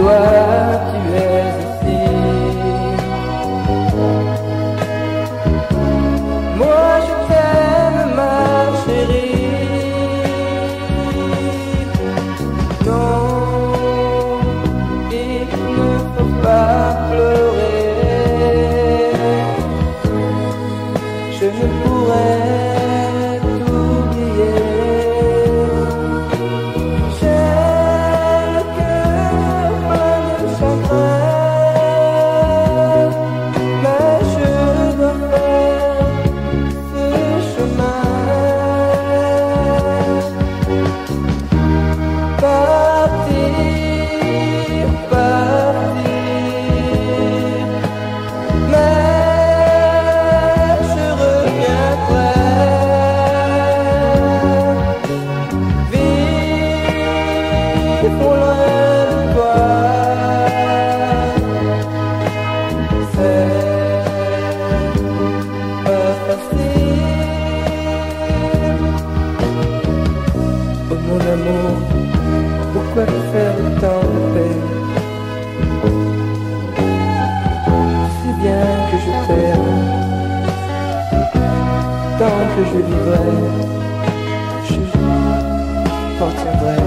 toi tu es ici. Moi je t'aime ma chérie. Non, il ne faut pas pleurer. Je ne pourrais mon amour, pourquoi me faire tant de peine? C'est bien que je t'aime, tant que je vivrai, je t'en tiendrai.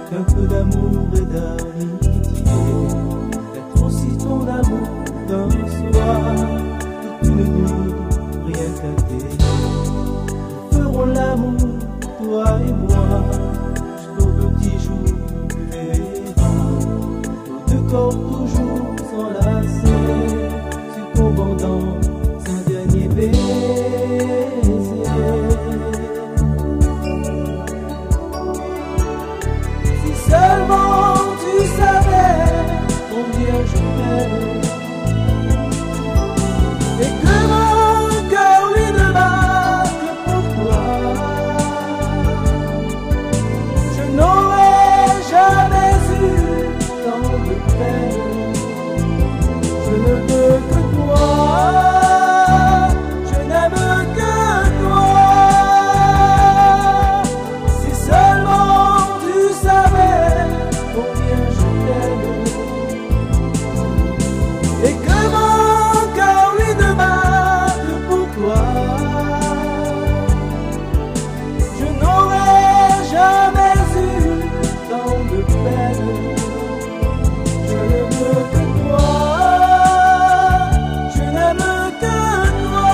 Un peu d'amour et d'amitié, être aussi ton amour d'un soir, toute une nuit, rien qu'à t'aimer. Nous ferons l'amour, toi et moi, jusqu'au petit jour, tu verras. Nos deux corps toujours enlacés, succombant dans un dernier baiser. Seulement tu savais combien je t'aime et que mon cœur lui ne bat que pour toi. Je n'aurais jamais eu tant de peine. Je ne veux que toi, je n'aime que toi. Si seulement tu savais combien je t'aime et que mon cœur lui ne bat que pour toi. Je n'aurais jamais eu tant de peine. Je ne veux que toi, je n'aime que toi.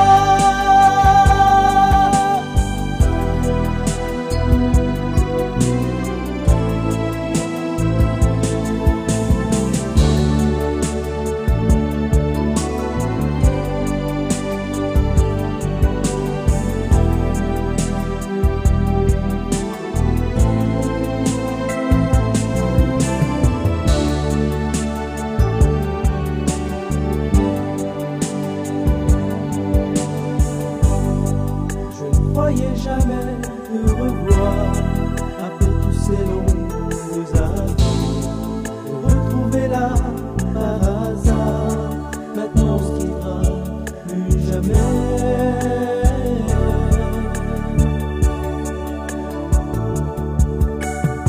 Je ne croyais jamais te revoir après tous ces longues années, te retrouver là par hasard. Maintenant on se quittera plus jamais.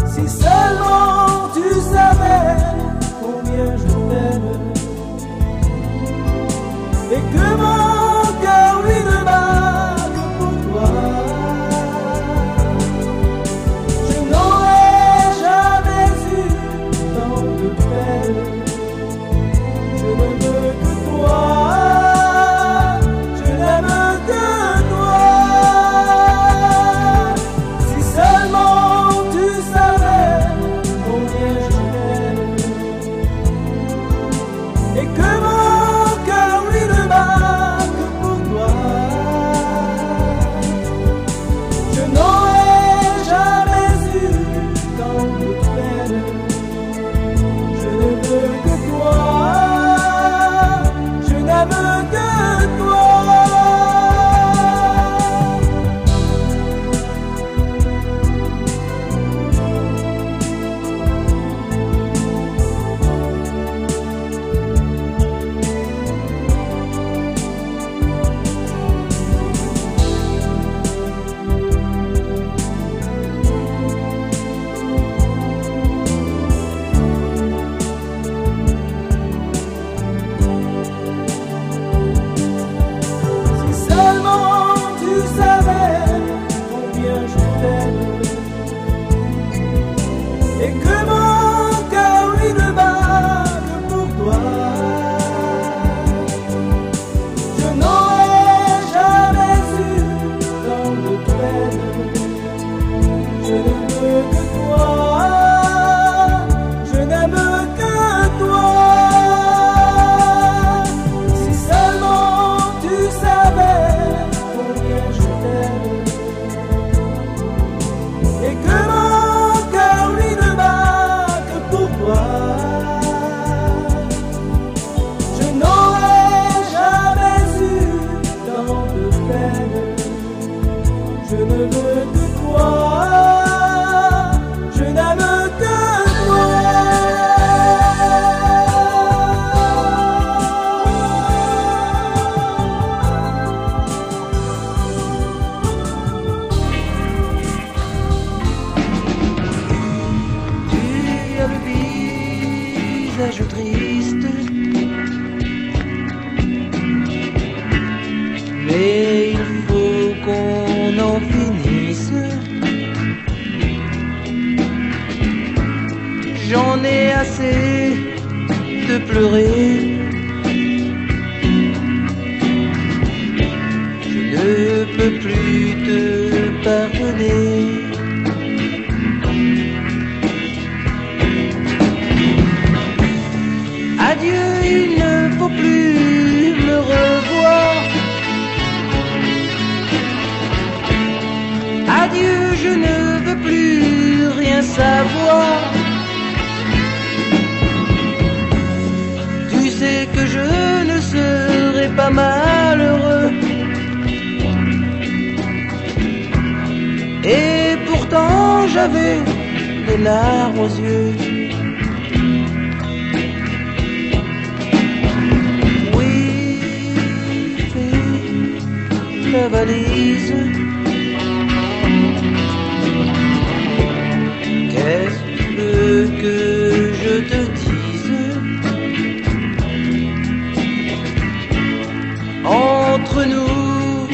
Si seulement tu savais combien je visage triste. Mais il faut qu'on en finisse. J'en ai assez de pleurer. Je ne peux plus te pardonner. Adieu, il ne faut plus me revoir. Adieu, je ne veux plus rien savoir. Tu sais que je ne serai pas malheureux. Et pourtant j'avais des larmes aux yeux. Oui, fais la valise. Qu'est-ce que tu veux que je te dise? Entre nous,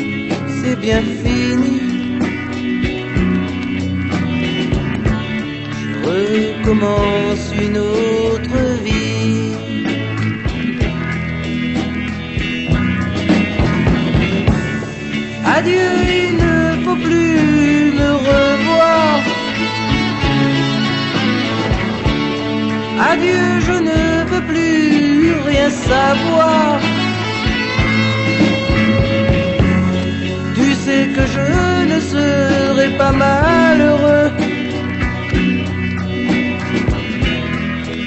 c'est bien fini. Je recommence une autre vie. Adieu, il ne faut plus me revoir. Adieu, je ne veux plus rien savoir. Tu sais que je ne serai pas malheureux.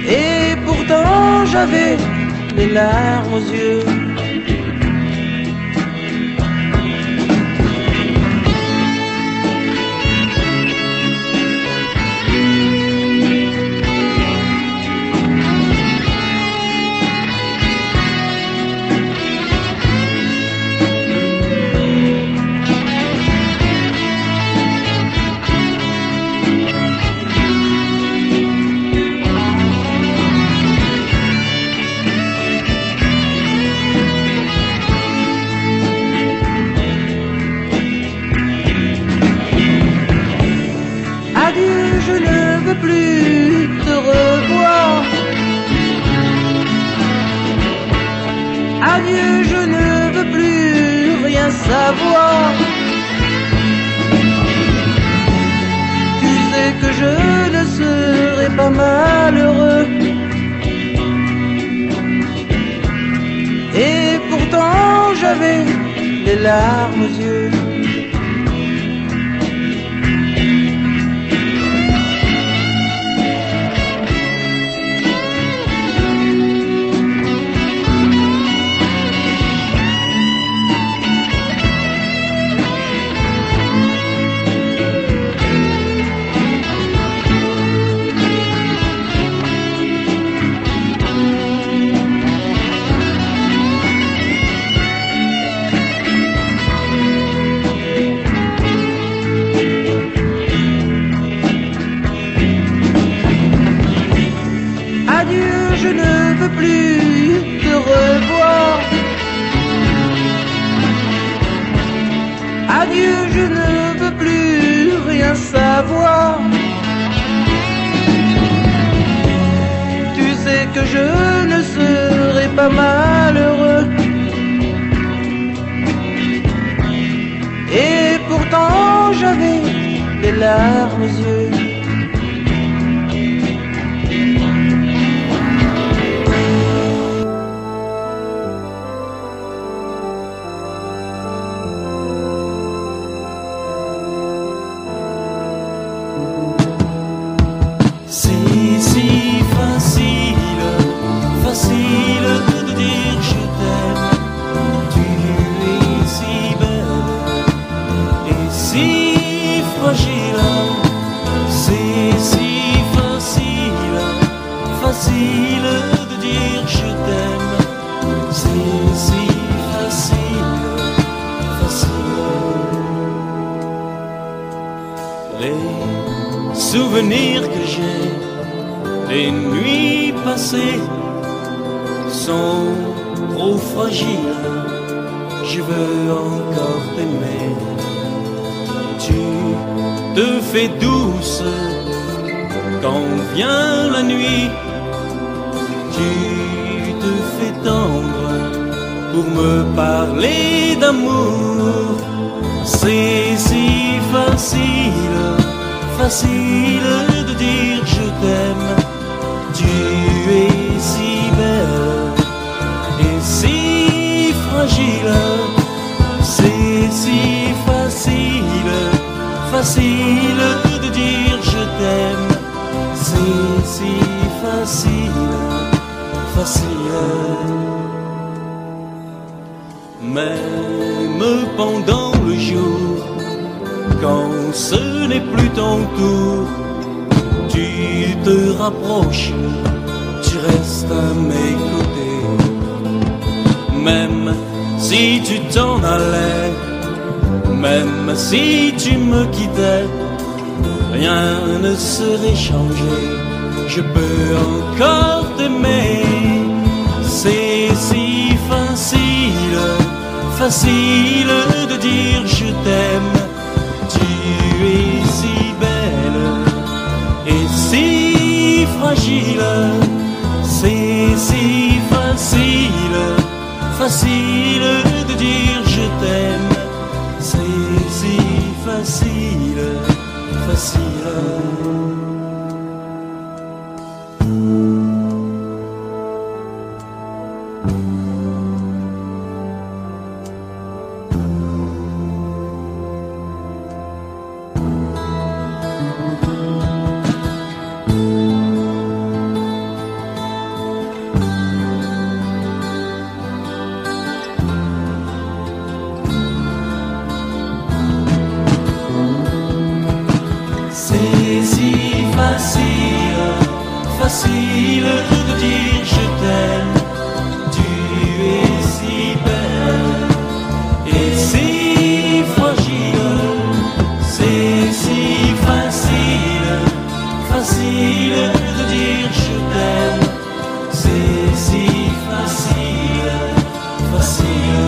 Et pourtant j'avais les larmes aux yeux. Adieu, je ne veux plus te revoir. Adieu, je ne veux plus rien savoir. Tu sais que je ne serai pas malheureux. Et pourtant j'avais les larmes aux yeux. Adieu, je ne veux plus te revoir. Adieu, je ne veux plus rien savoir. Tu sais que je ne serai pas malheureux. Et pourtant j'avais des larmes aux yeux. C'est si facile, facile de dire je t'aime. Tu es si belle et si fragile. C'est si facile, facile de dire je t'aime. C'est si facile, facile. Les souvenirs que j'ai, les nuits passées sont trop fragiles, je veux encore t'aimer. Tu te fais douce quand vient la nuit, tu te fais tendre pour me parler d'amour. C'est si facile, facile de dire je t'aime. Tu es si belle et si fragile. C'est si facile, facile de dire je t'aime. C'est si facile, facile. Même pendant le jour, quand ce n'est plus ton tour, tu te rapproches, tu restes à mes côtés. Même si tu t'en allais, même si tu me quittais, rien ne serait changé, je peux encore t'aimer. C'est si facile, facile de dire je t'aime. Tu es si belle et si fragile. C'est si facile, facile de dire je t'aime. C'est si facile, facile. C'est si facile, facile de dire je t'aime. Tu es si belle et si fragile. C'est si facile, facile de dire je t'aime. C'est si facile, facile.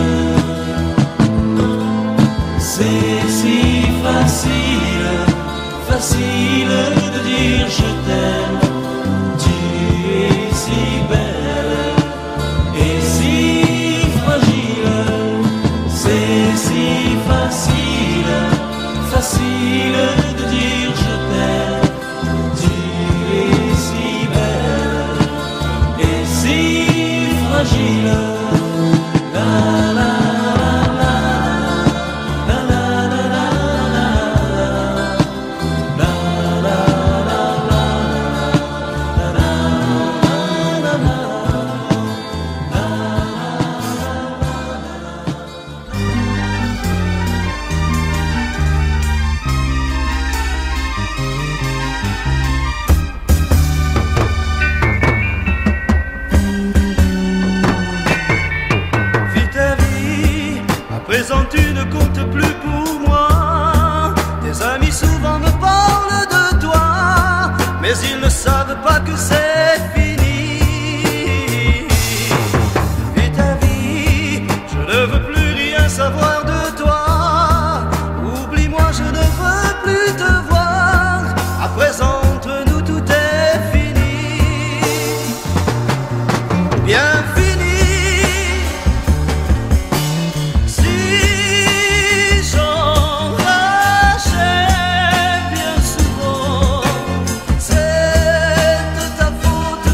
C'est si facile, facile de dire je t'aime. Tu es si belle et si fragile. C'est si facile, facile de dire je t'aime. Tu es si belle et si fragile. La la la la la la la la. Vis ta vie, à présent tu ne comptes plus pour moi. Tes amis souvent me parlent de toi, mais ils ne savent pas que c'est fini. Vis ta vie, je ne veux plus rien savoir de toi. Oublie-moi, je ne veux plus te voir. À présent entre nous tout est fini. Bien fini. Si j'enrageais bien souvent, c'est de ta faute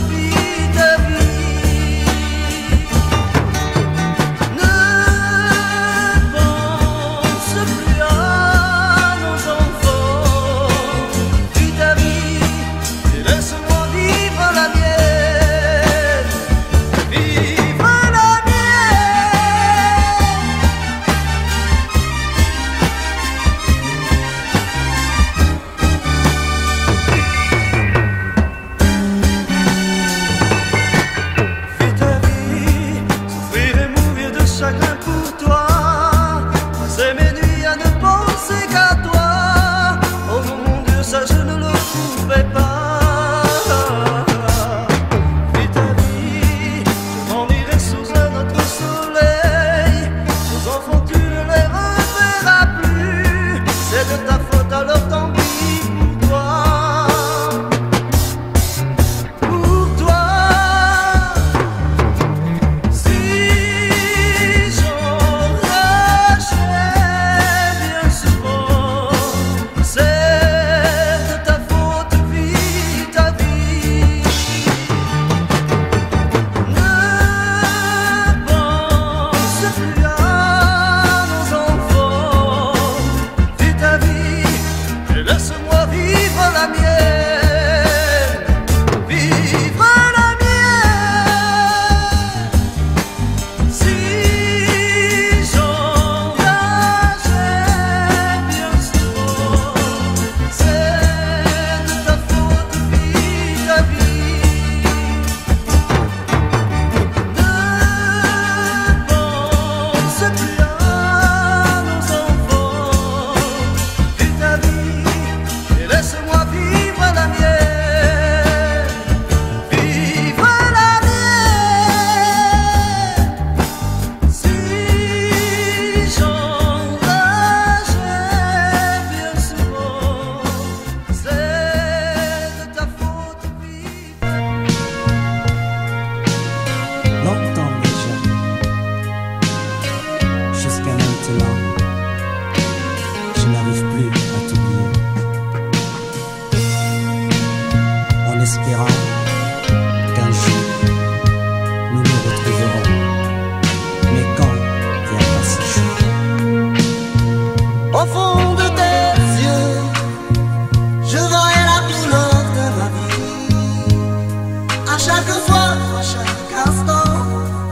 chaque fois, à chaque instant,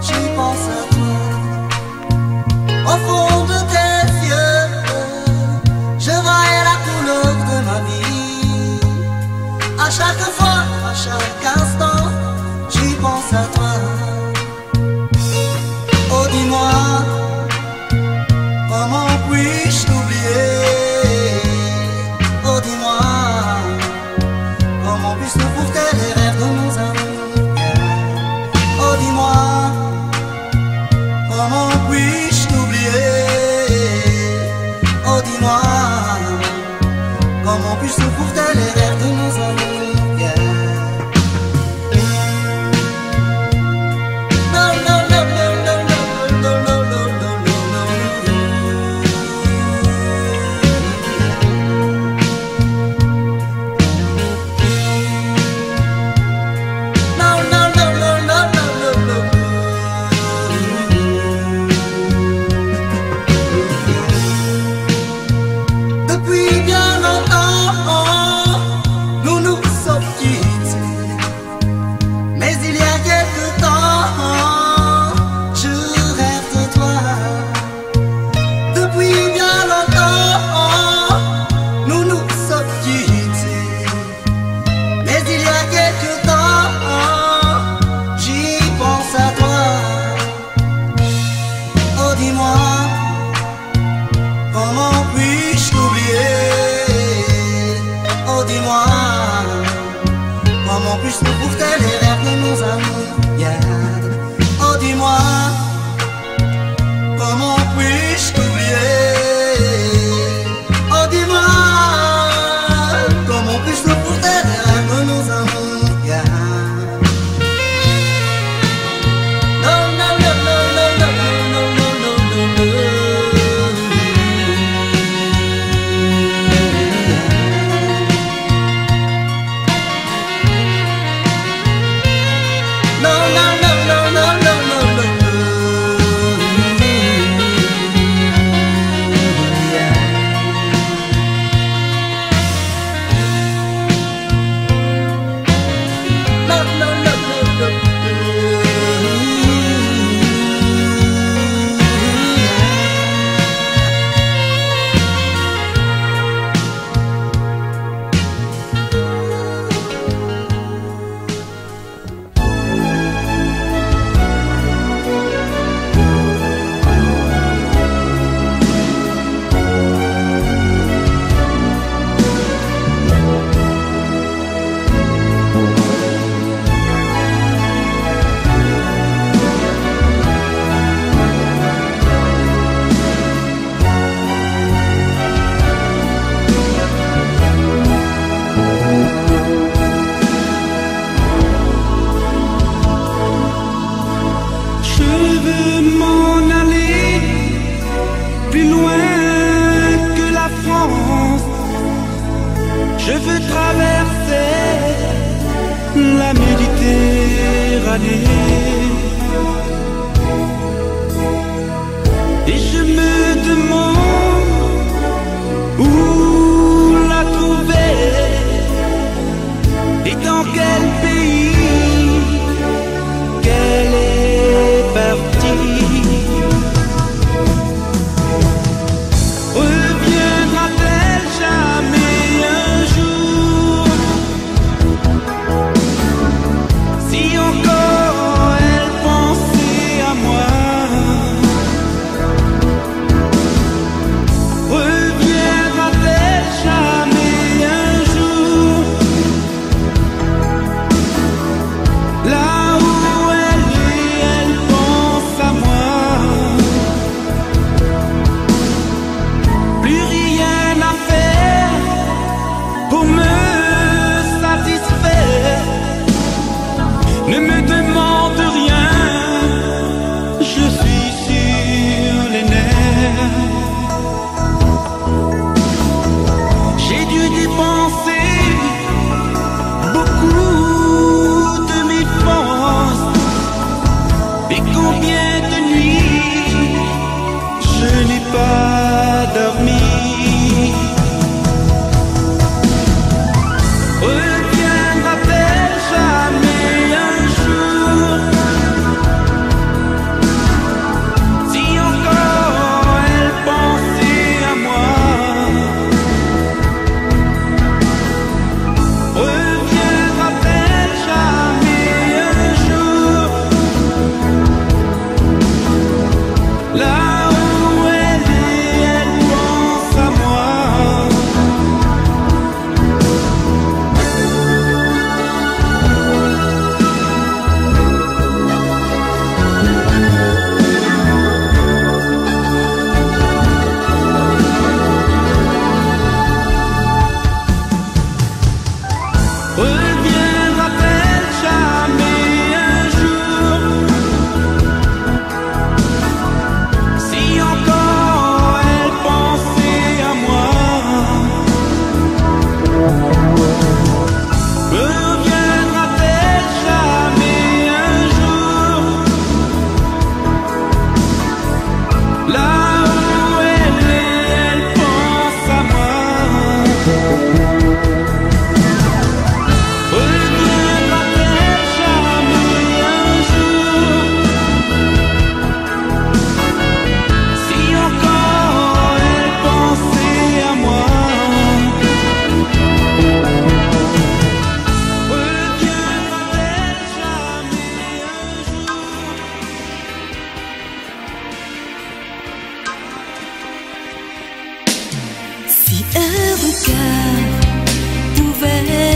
j'y pense à toi. Au fond de tes yeux, je vois la couleur de ma vie. À chaque fois, à chaque instant, j'y pense à toi. Oh dis-moi, comment puis-je t'oublier? Oh dis-moi, comment puis-je supporter les rêves de nos amours? Oh dis-moi, comment puis-je t'oublier? Oh dis-moi, comment puis-je supporter les rêves de nos amours? Je veux traverser la Méditerranée et je me demande où la trouver et dans quel pays qu'elle est partie. Reviendra-t-elle jamais un jour? Si encore elle pensait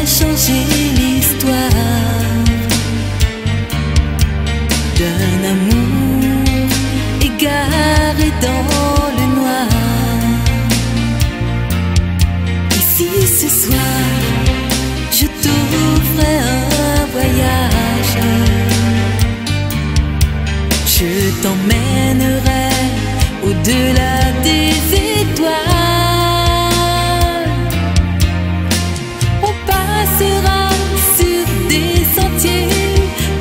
changer l'histoire d'un amour égaré dans le noir. Et si ce soir je t'offrais un voyage, je t'emmènerai au-delà des étoiles. On passera sur des sentiers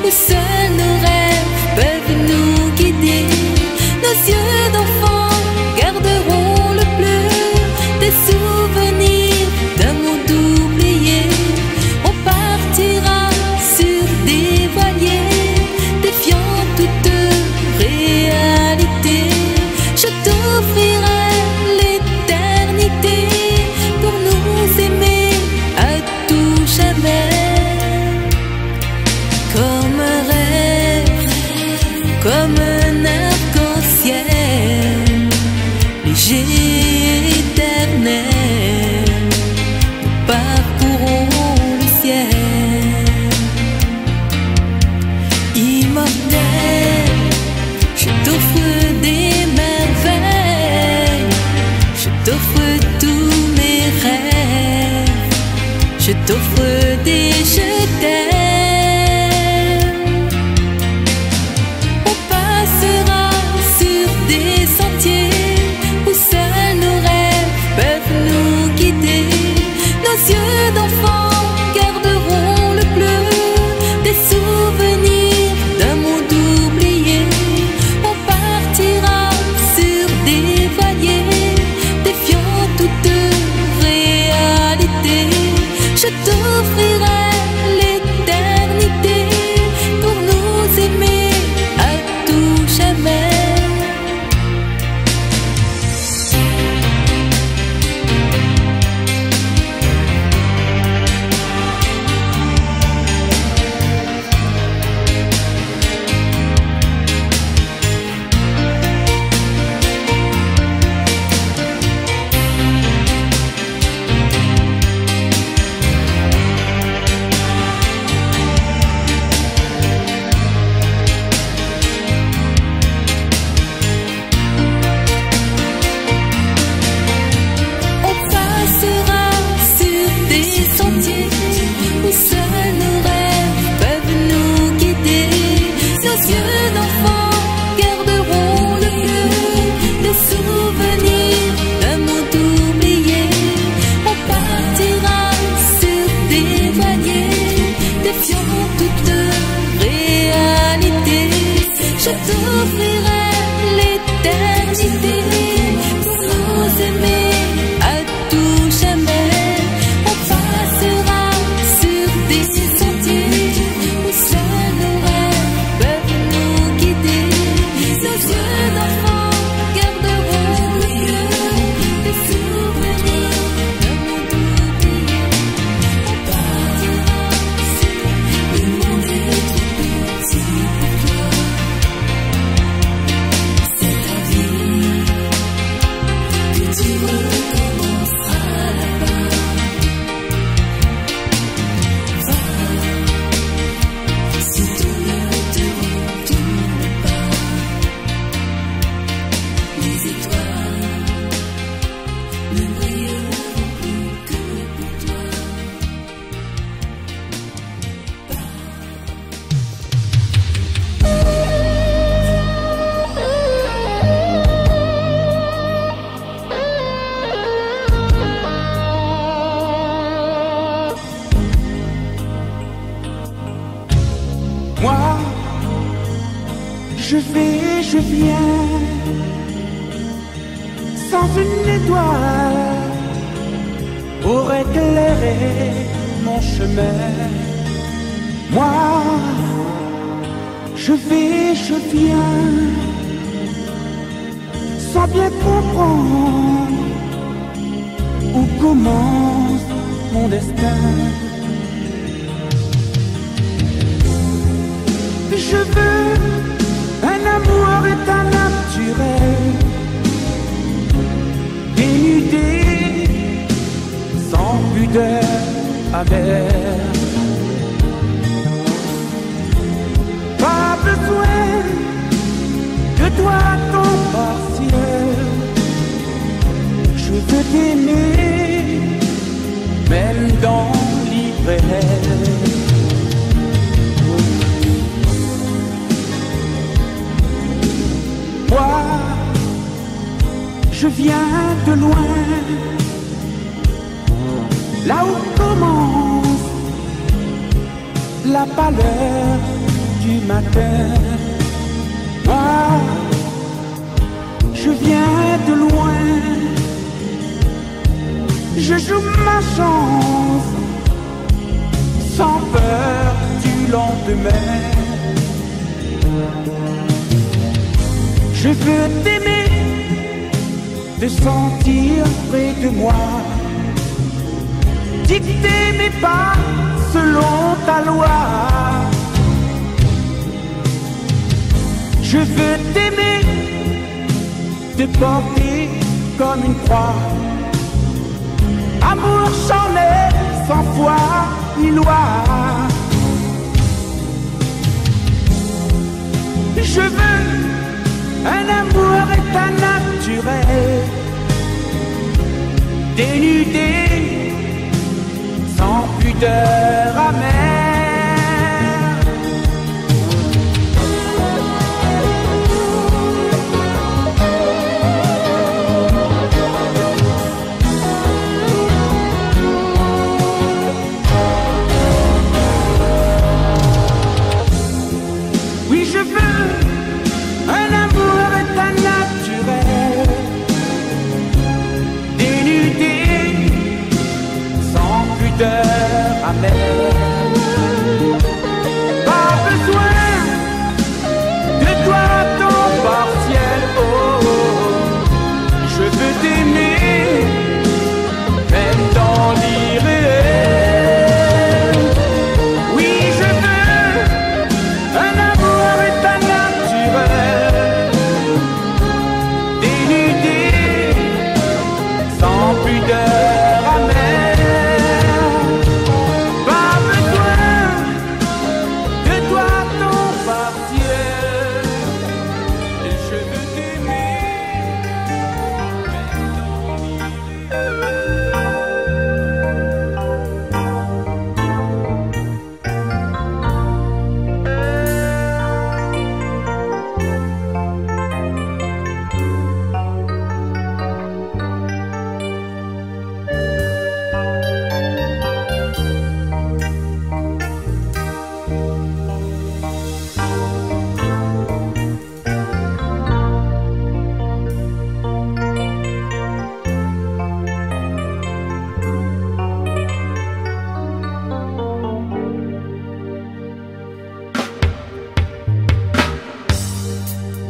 où seuls nos rêves peuvent nous guider. Nos yeux d'enfants garderont le bleu des souvenirs d'un monde oublié. On partira sur des voiliers défiant toute réalité. Je t'offrirai l'éternité pour nous aimer à tout jamais. Comme un rêve, comme un arc-en-ciel, léger et éternel, nous parcourons le ciel. Immortel, je t'offre des merveilles, je t'offre tous mes rêves, je t'offre des je t'aime. On passera sur des sentiers où seuls nos rêves peuvent nous guider. Nos yeux d'enfants garderont le bleu des souvenirs d'un monde oublié. On partira sur des voiliers défiant toute réalité. Je t'offrirai l'éternité pour nous aimer à tout jamais. On passera sur des sentiers où seuls nos rêves peuvent nous guider. Nos yeux d'enfants garderont le bleu des souvenirs d'un monde oublié. On partira sur des voiliers défiant toute réalité. Je t'offrirai l'éternité pour nous aimer à tout jamais. On passera sur des sentiers où seuls nos rêves peuvent nous guider. Nos yeux d'enfants garderont le bleu des souvenirs d'un monde oublié. On partira sur le monde est trop petit pour toi. C'est ta vie que tu recommenceras là-bas. Va, si tout ne te retourne pas. Les étoiles ne brilleront plus que pour toi. Moi, je vais, je viens, sans une étoile pour éclairer mon chemin. Moi, je vais, je viens, sans bien comprendre où commence mon destin. Je veux un amour état naturel, dénudé, sans pudeur, amère. Pas besoin de toi ton partiel. Je veux t'aimer, même dans l'ivresse. Moi, je viens de loin, là où commence la pâleur du matin. Moi, je viens de loin, je joue ma chance sans peur du lendemain. Je veux t'aimer, te sentir près de moi, dicter mes pas selon ta loi. Je veux t'aimer, te porter comme une croix. Amour charnel, sans foi ni loi. Je veux un amour état naturel, dénudé, sans pudeur amère. Oui, je veux un amour état naturel, dénudé, sans pudeur amère. Pas besoin de toi ton partiel, oh, oh. Je veux t'aimer, même dans l'irréel. Oui, je veux un amour état naturel, dénudé, sans pudeur amère. Pas besoin de toi ton partiel, et je veux t'aimer, même dans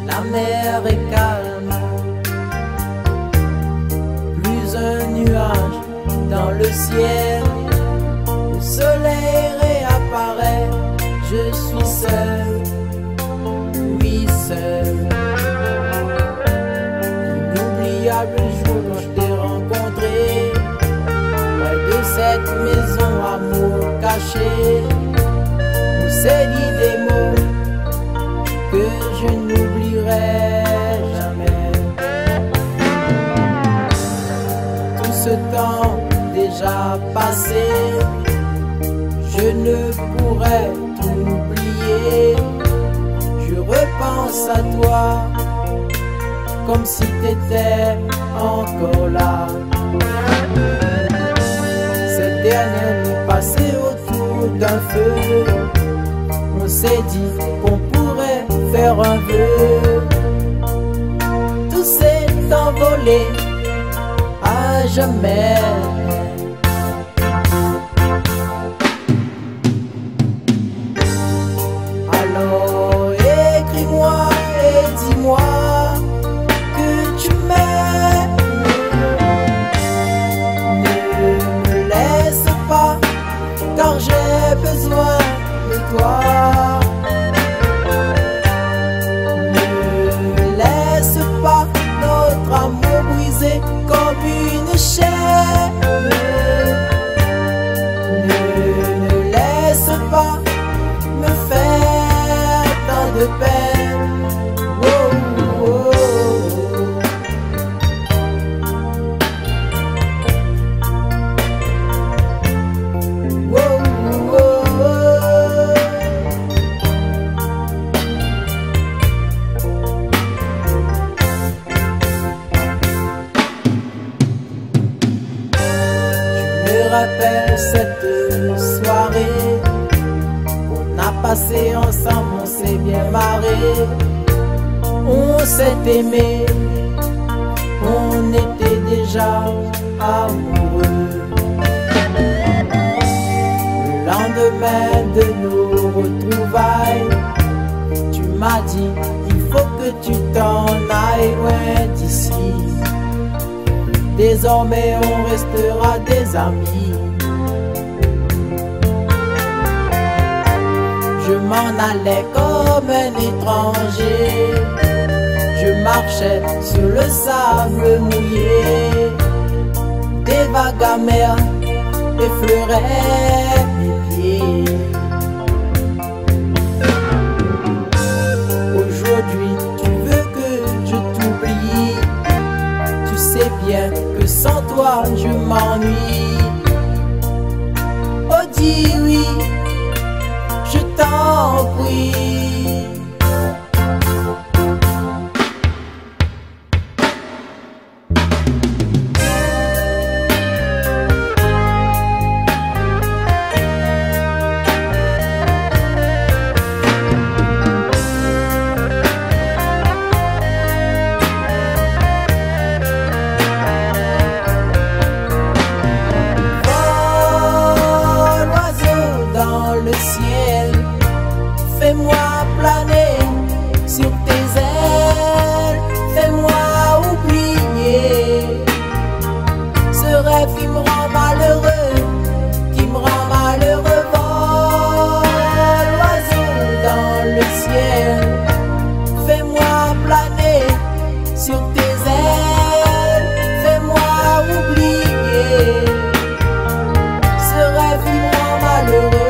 La mer est calme, plus un nuage dans le ciel. Le soleil réapparaît, je suis seul, oui seul. Inoubliable jour quand je t'ai rencontré, près de cette maison amour caché. On s'est dit des mots que je n'oublierai jamais. Tout ce temps déjà passé, je ne pourrais tout oublier. Je repense à toi comme si t'étais encore là. Cette dernière nuit passée autour d'un feu, on s'est dit qu'on pourrait faire un vœu. Tout s'est envolé à jamais. Alors écris-moi et dis-moi que tu m'aimes. Ne me laisse pas, car j'ai besoin de toi. Ne laisse pas notre amour brisé comme une chaîne. de peine. Oh, oh, oh. Je rappelle cette soirée qu'on a passée ensemble, on s'est bien marré, on s'est aimé, on était déjà amoureux. Le lendemain de nos retrouvailles, tu m'as dit il faut que tu t'en ailles loin d'ici. Désormais on restera des amis. Je m'en allais comme un étranger, je marchais sur le sable mouillé, des vagues amères effleuraient mes pieds. Aujourd'hui tu veux que je t'oublie, tu sais bien que sans toi je m'ennuie. Oh dis oui, je t'en prie. Fais-moi planer sur tes ailes, fais-moi oublier ce rêve qui me rend malheureux, qui me rend malheureux. Vol, oiseau dans le ciel, fais-moi planer sur tes ailes, fais-moi oublier ce rêve qui me rend malheureux.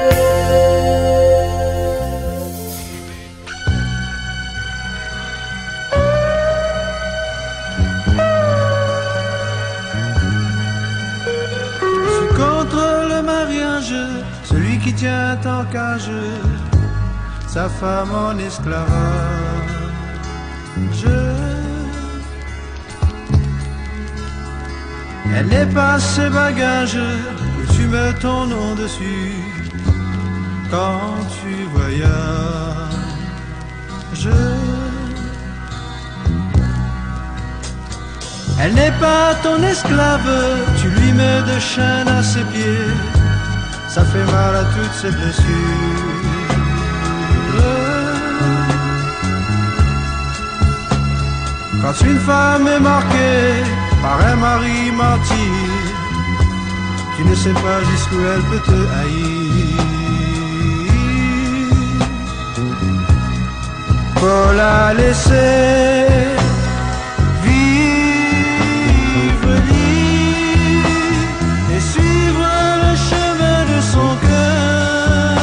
Celui qui tient en cage sa femme en esclavage. Elle n'est pas ce bagage où tu mets ton nom dessus quand tu voyages. Elle n'est pas ton esclave, tu lui mets de chaînes à ses pieds, ça fait mal à toutes ses blessures. Quand une femme est marquée par un mari menti, tu ne sais pas jusqu'où elle peut te haïr. Faut la laisser vivre libre et suivre le chemin de son cœur.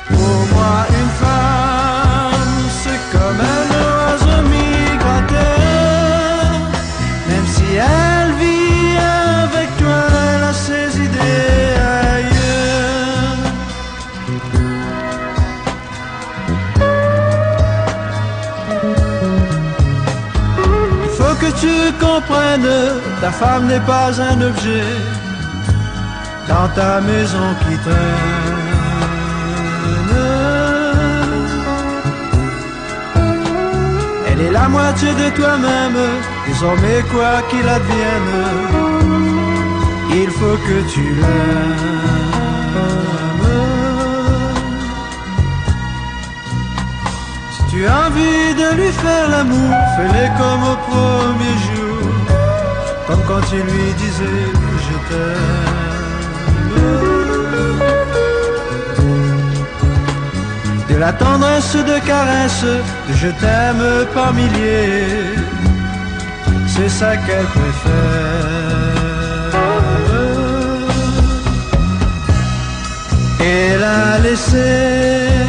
Pour moi une femme c'est comme un oiseau migrateur. Même si elle vit avec toi, elle a ses idées ailleurs. Il faut que tu comprennes, ta femme n'est pas un objet dans ta maison qui traîne. Elle est la moitié de toi-même, désormais quoi qu'il advienne, il faut que tu l'aimes. Si tu as envie de lui faire l'amour, fais-le comme au premier jour, comme quand tu lui disais je t'aime. De la tendresse de caresse, de je t'aime par milliers, c'est ça qu'elle préfère. Et la laisser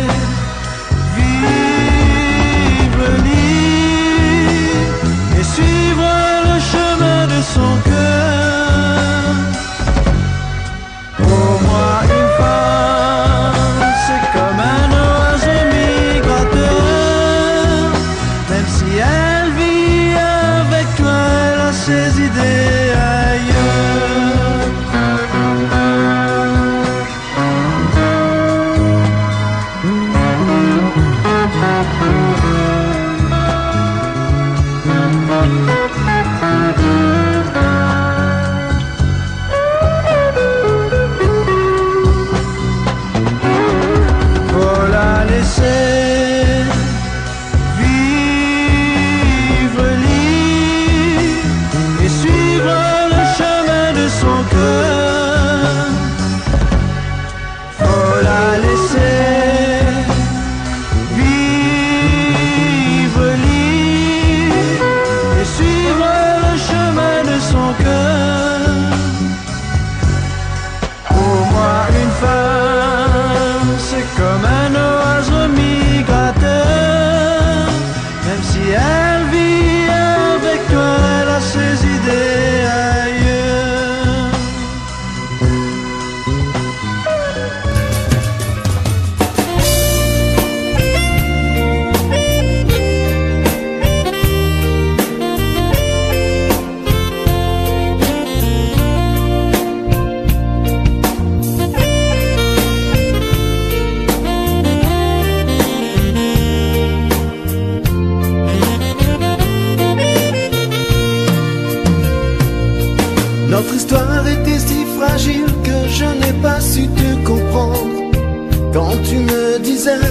me disais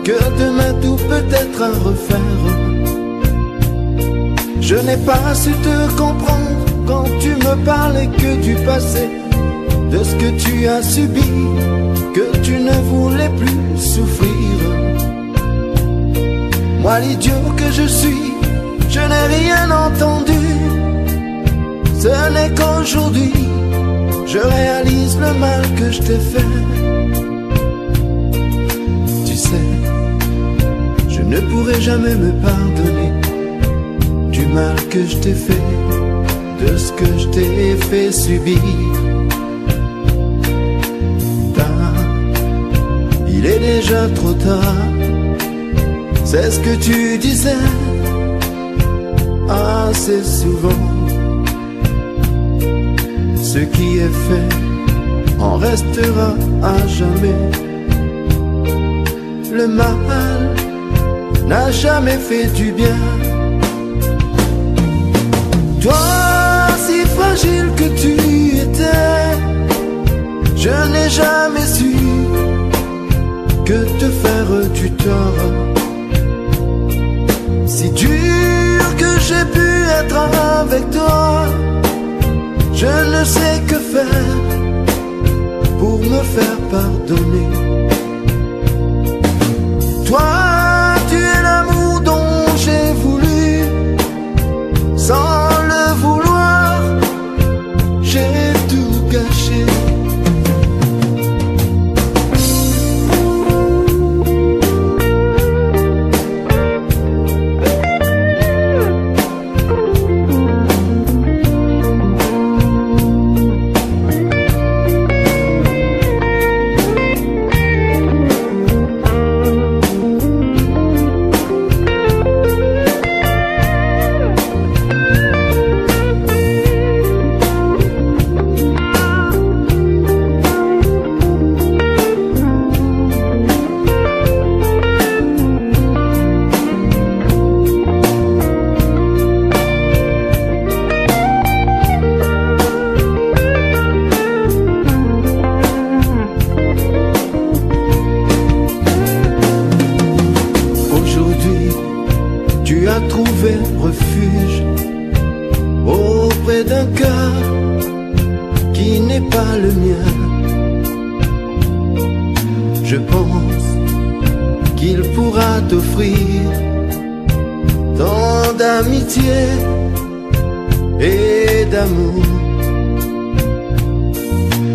que demain tout peut être à refaire. Je n'ai pas su te comprendre quand tu me parlais que du passé, de ce que tu as subi, que tu ne voulais plus souffrir. Moi l'idiot que je suis, je n'ai rien entendu. Ce n'est qu'aujourd'hui je réalise le mal que je t'ai fait. Tu sais, je ne pourrai jamais me pardonner du mal que je t'ai fait, de ce que je t'ai fait subir. Il est déjà trop tard, c'est ce que tu disais assez souvent. Ce qui est fait en restera à jamais. Le mal n'a jamais fait du bien. Toi, si fragile que tu étais, je n'ai jamais su que te faire du tort. Si dur que j'ai pu être avec toi, je ne sais que faire pour me faire pardonner. Toi, tu es l'amour dont j'ai voulu, sans le vouloir, j'ai tout gâché. Refuge auprès d'un cœur qui n'est pas le mien. Je pense qu'il pourra t'offrir tant d'amitié et d'amour.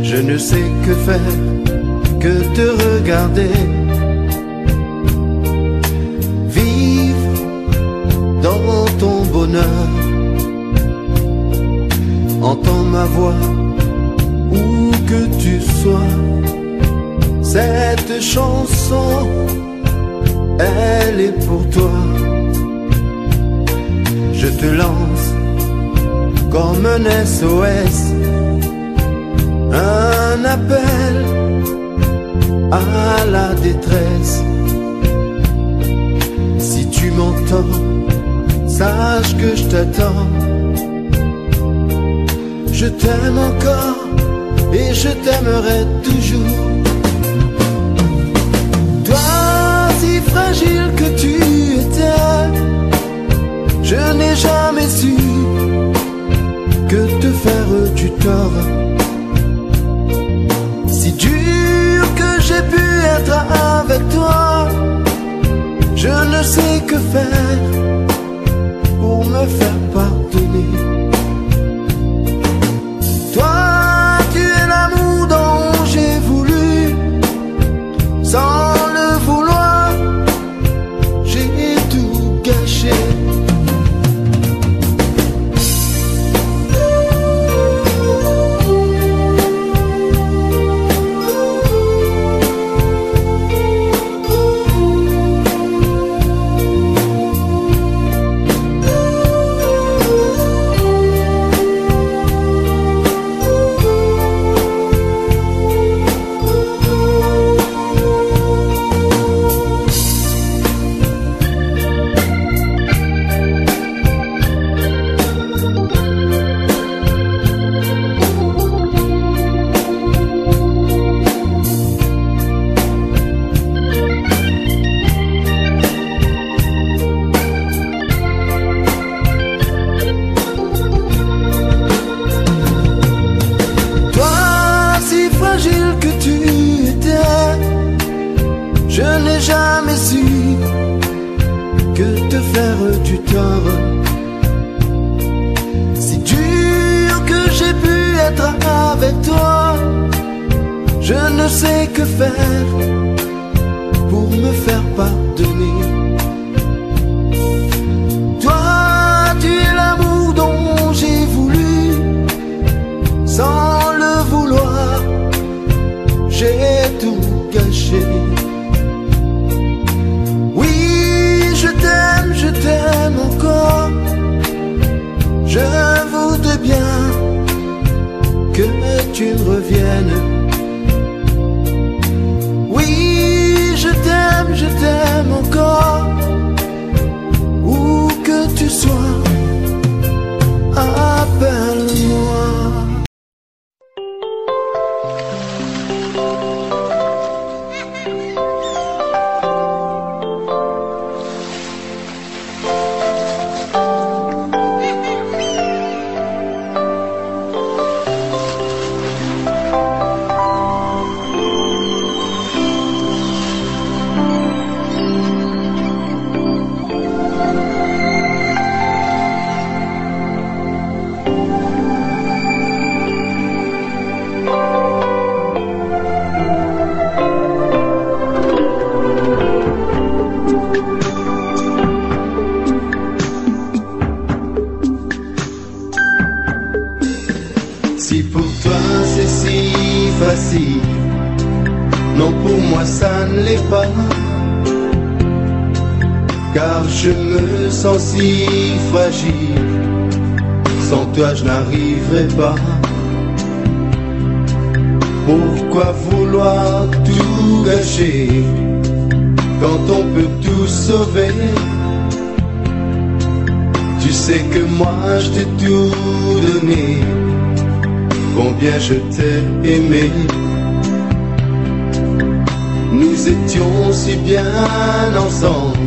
Je ne sais que faire que te regarder, dans ton bonheur. Entends ma voix où que tu sois. Cette chanson, elle est pour toi. Je te lance comme un SOS, un appel à la détresse. Si tu m'entends, sache que je t'attends. Je t'aime encore et je t'aimerai toujours. Toi, si fragile que tu étais, je n'ai jamais su que te faire du tort. Si dur que j'ai pu être avec toi, je ne sais que faire pour me faire pardonner. Toi, tu es l'amour dont j'ai voulu, sans le vouloir, j'ai tout gâché. Je n'ai jamais su que te faire du tort. Si dur que j'ai pu être avec toi, je ne sais que faire pour me faire pardonner. Toi, tu es l'amour dont j'ai voulu, sans le vouloir, j'ai tout gâché. Oui, je t'aime encore. Je voudrais bien que tu reviennes. Oui, je t'aime encore. Où que tu sois, appelle-moi. Si pour toi c'est si facile, non pour moi ça ne l'est pas. Car je me sens si fragile, sans toi je n'arriverai pas. Pourquoi vouloir tout gâcher quand on peut tout sauver? Tu sais que moi je t'ai tout donné, combien je t'ai aimé. Nous étions si bien ensemble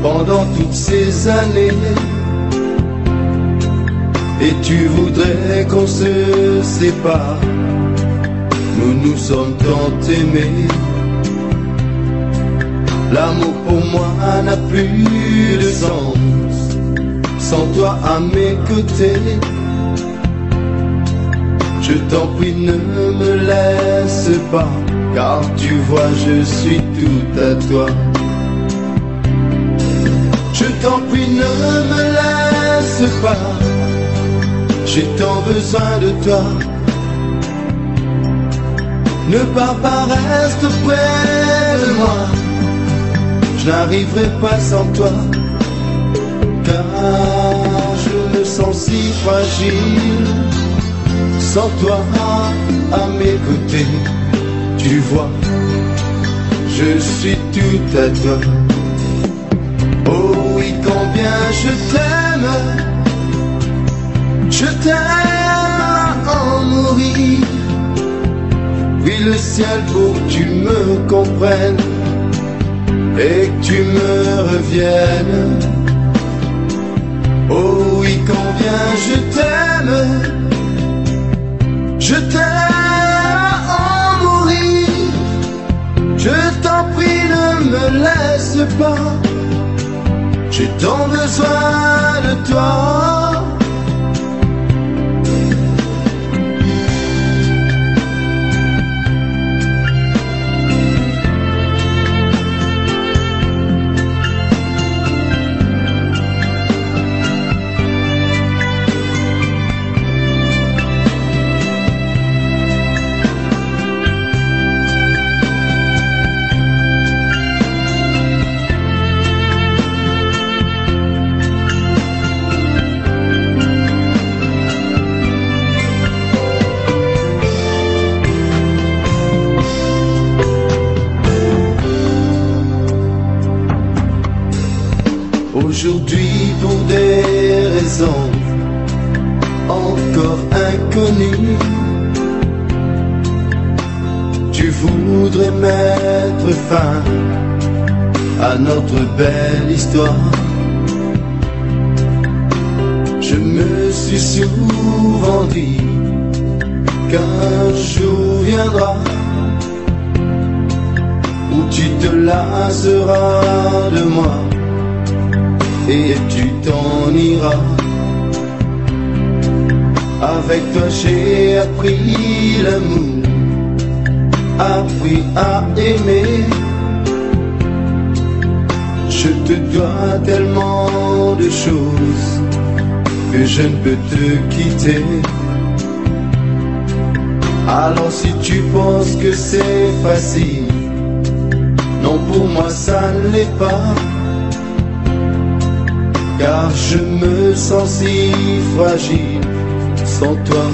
pendant toutes ces années, et tu voudrais qu'on se sépare. Nous nous sommes tant aimés. L'amour pour moi n'a plus de sens sans toi à mes côtés. Je t'en prie, ne me laisse pas, car tu vois, je suis tout à toi. Je t'en prie, ne me laisse pas, j'ai tant besoin de toi. Ne pars pas, reste près de moi, je n'arriverai pas sans toi, car je me sens si fragile. Sans toi à mes côtés, tu vois, je suis tout à toi. Oh oui, combien je t'aime à en mourir. Puis le ciel pour que tu me comprennes et que tu me reviennes. Oh oui, combien je t'aime. Je t'aime à en mourir. Je t'en prie, ne me laisse pas, j'ai tant besoin de toi. Aujourd'hui, pour des raisons encore inconnues, tu voudrais mettre fin à notre belle histoire. Je me suis souvent dit qu'un jour viendra où où tu te lasseras de moi et tu t'en iras. Avec toi j'ai appris l'amour, appris à aimer. Je te dois tellement de choses que je ne peux te quitter. Alors si tu penses que c'est facile, non, pour moi ça ne l'est pas. Car je me sens si fragile, sans toi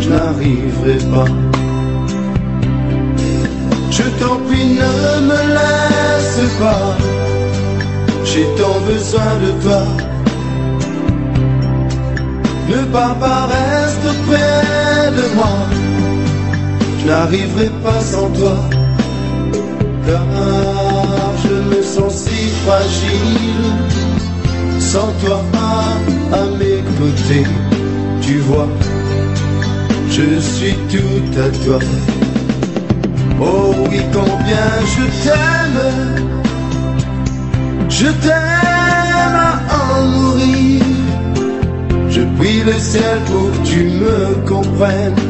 je n'arriverai pas. Je t'en prie, ne me laisse pas, j'ai tant besoin de toi. Ne pars pas, reste près de moi, je n'arriverai pas sans toi. Car je me sens si fragile, sans toi à mes côtés. Tu vois, je suis tout à toi. Oh oui, combien je t'aime à en mourir. Je prie le ciel pour que tu me comprennes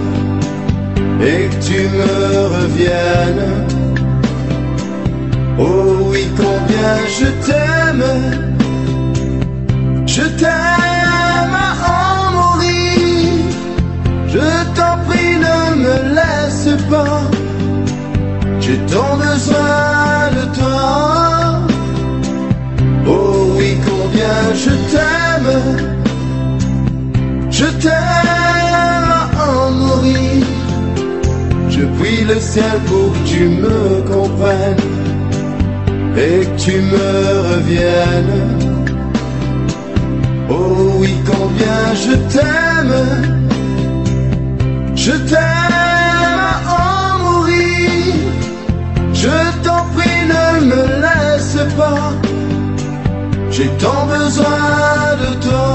et que tu me reviennes. Oh oui, combien je t'aime à en mourir. Je t'en prie, ne me laisse pas, j'ai tant besoin de toi. Oh oui, combien je t'aime à en mourir. Je prie le ciel pour que tu me comprennes et que tu me reviennes. Oh oui, combien je t'aime à en mourir. Je t'en prie, ne me laisse pas, j'ai tant besoin de toi.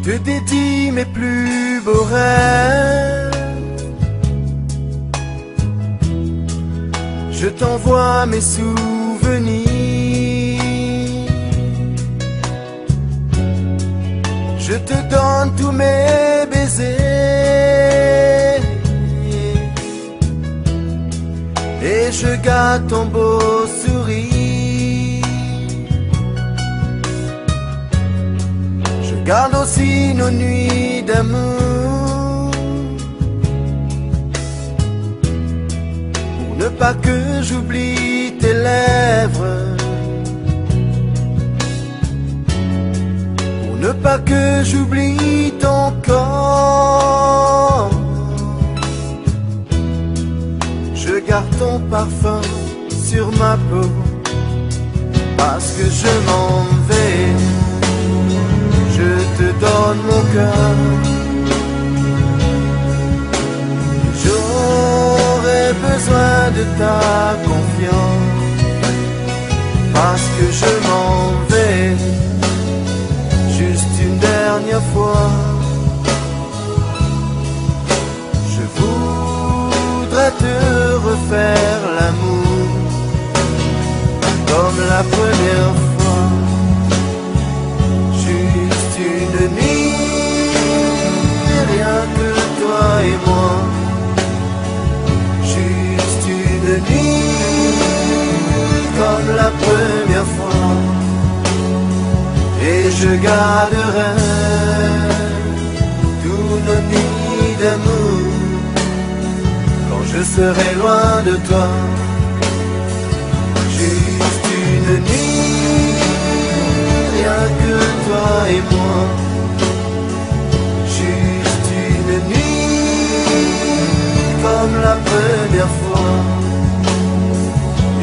te dédie mes plus beaux rêves. Je t'envoie mes souvenirs. Je te donne tous mes baisers. Et je garde ton beau sourire. Je garde aussi nos nuits d'amour, pour ne pas que j'oublie tes lèvres, pour ne pas que j'oublie ton corps. Je garde ton parfum sur ma peau, parce que je m'en vais. Je te donne mon cœur. J'aurais besoin de ta confiance, parce que je m'en vais. Juste une dernière fois. Je voudrais te refaire l'amour comme la première fois. Juste une nuit, rien que toi et moi. Juste une nuit comme la première fois. Et je garderai tous nos nuits d'amour quand je serai loin de toi. Juste une nuit, rien que toi et moi. Juste une nuit comme la première fois.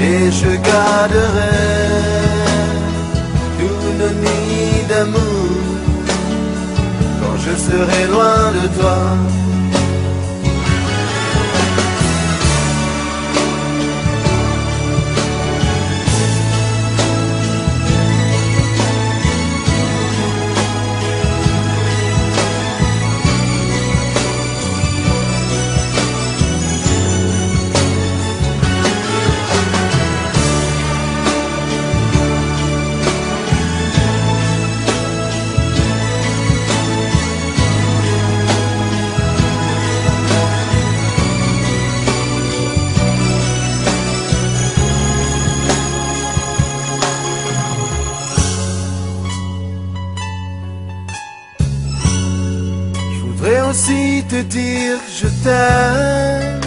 Et je garderai tous nos nuits d'amour quand je serai loin de toi. Je voudrais aussi te dire que je t'aime,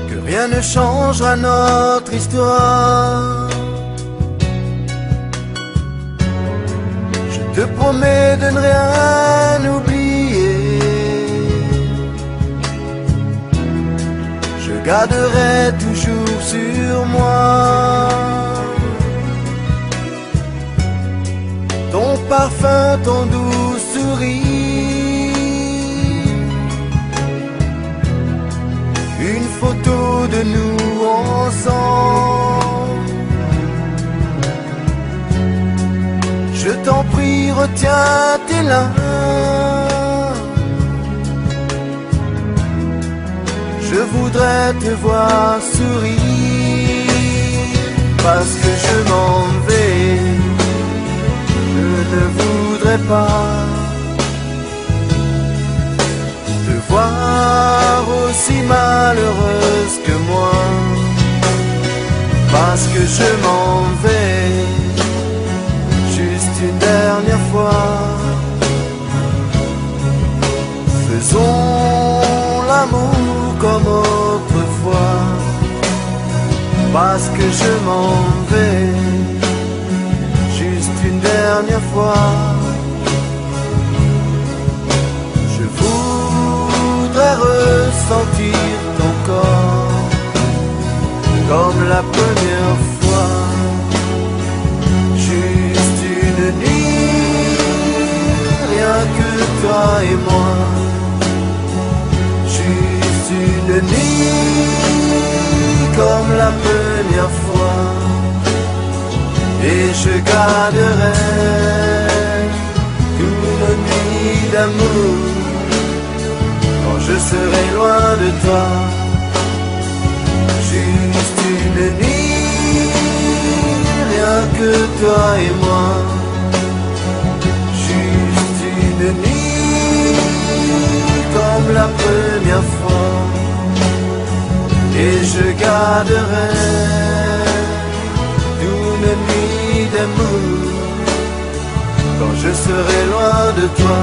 que rien ne changera notre histoire. Je te promets de ne rien oublier. Je garderai toujours sur moi ton parfum, ton doux sourire, une photo de nous ensemble. Je t'en prie, retiens tes larmes. Je voudrais te voir sourire, parce que je m'en vais. Je ne voudrais pas te voir aussi malheureuse que moi, parce que je m'en vais. Juste une dernière fois. Faisons l'amour comme autrefois, parce que je m'en vais. Juste une dernière fois. Je voudrais ressentir ton corps comme la première fois. Juste une nuit, rien que toi et moi. Juste une nuit comme la première fois. Et je garderai une nuit d'amour quand je serai loin de toi. Juste une nuit, rien que toi et moi. Juste une nuit, comme la première fois. Et je garderai une nuit d'amour quand je serai loin de toi.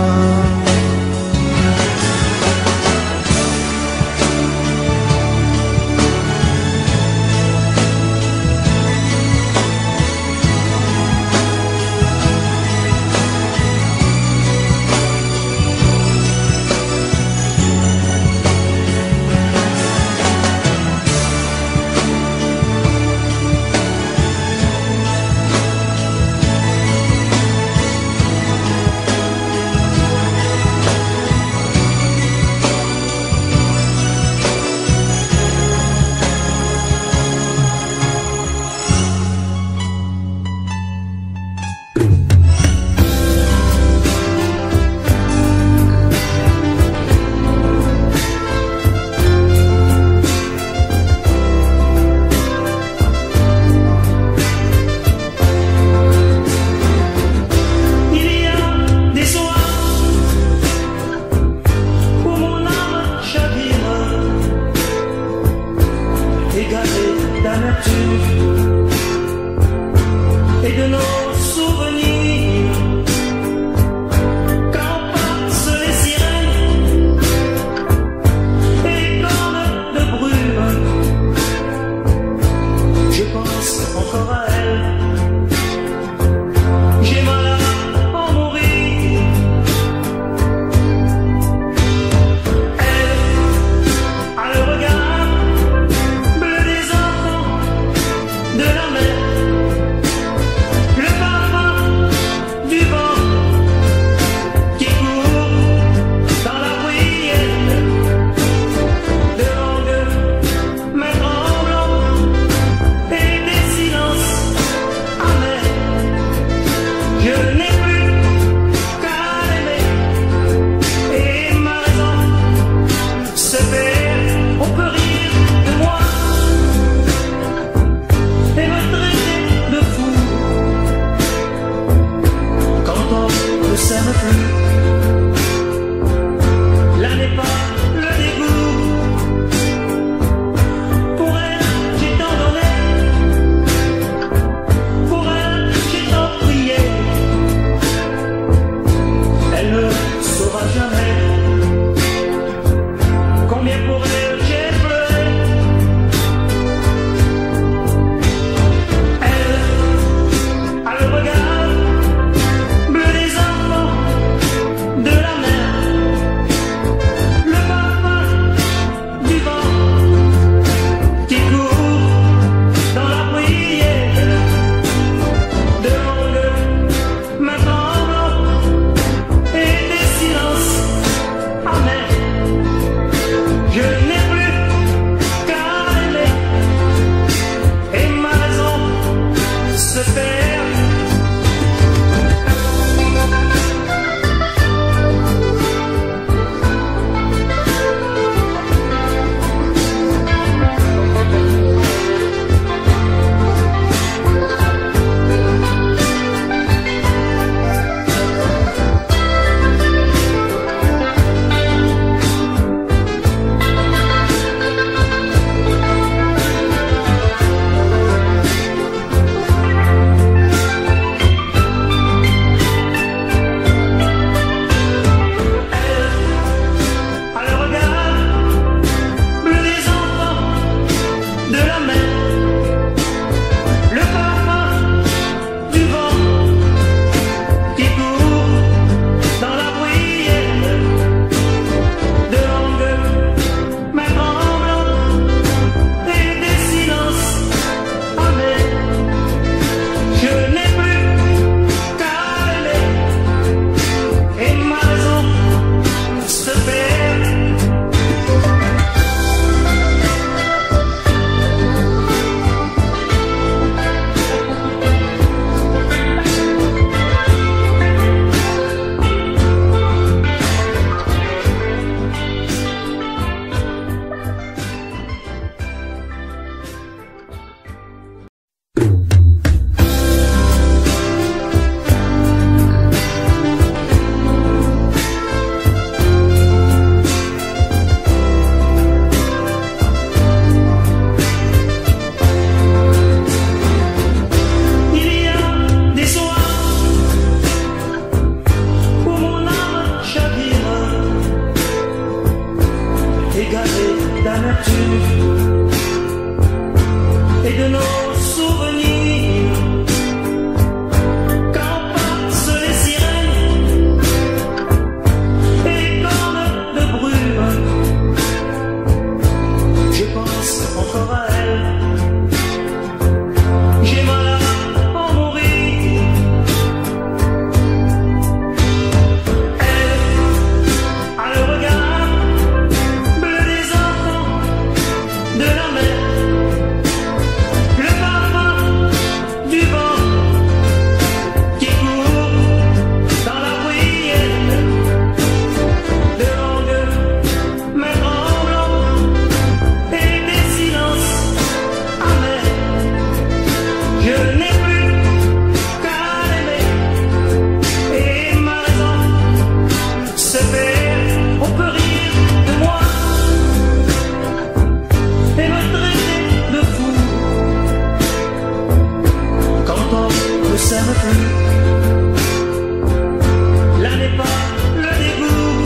Là n'est pas le dégoût.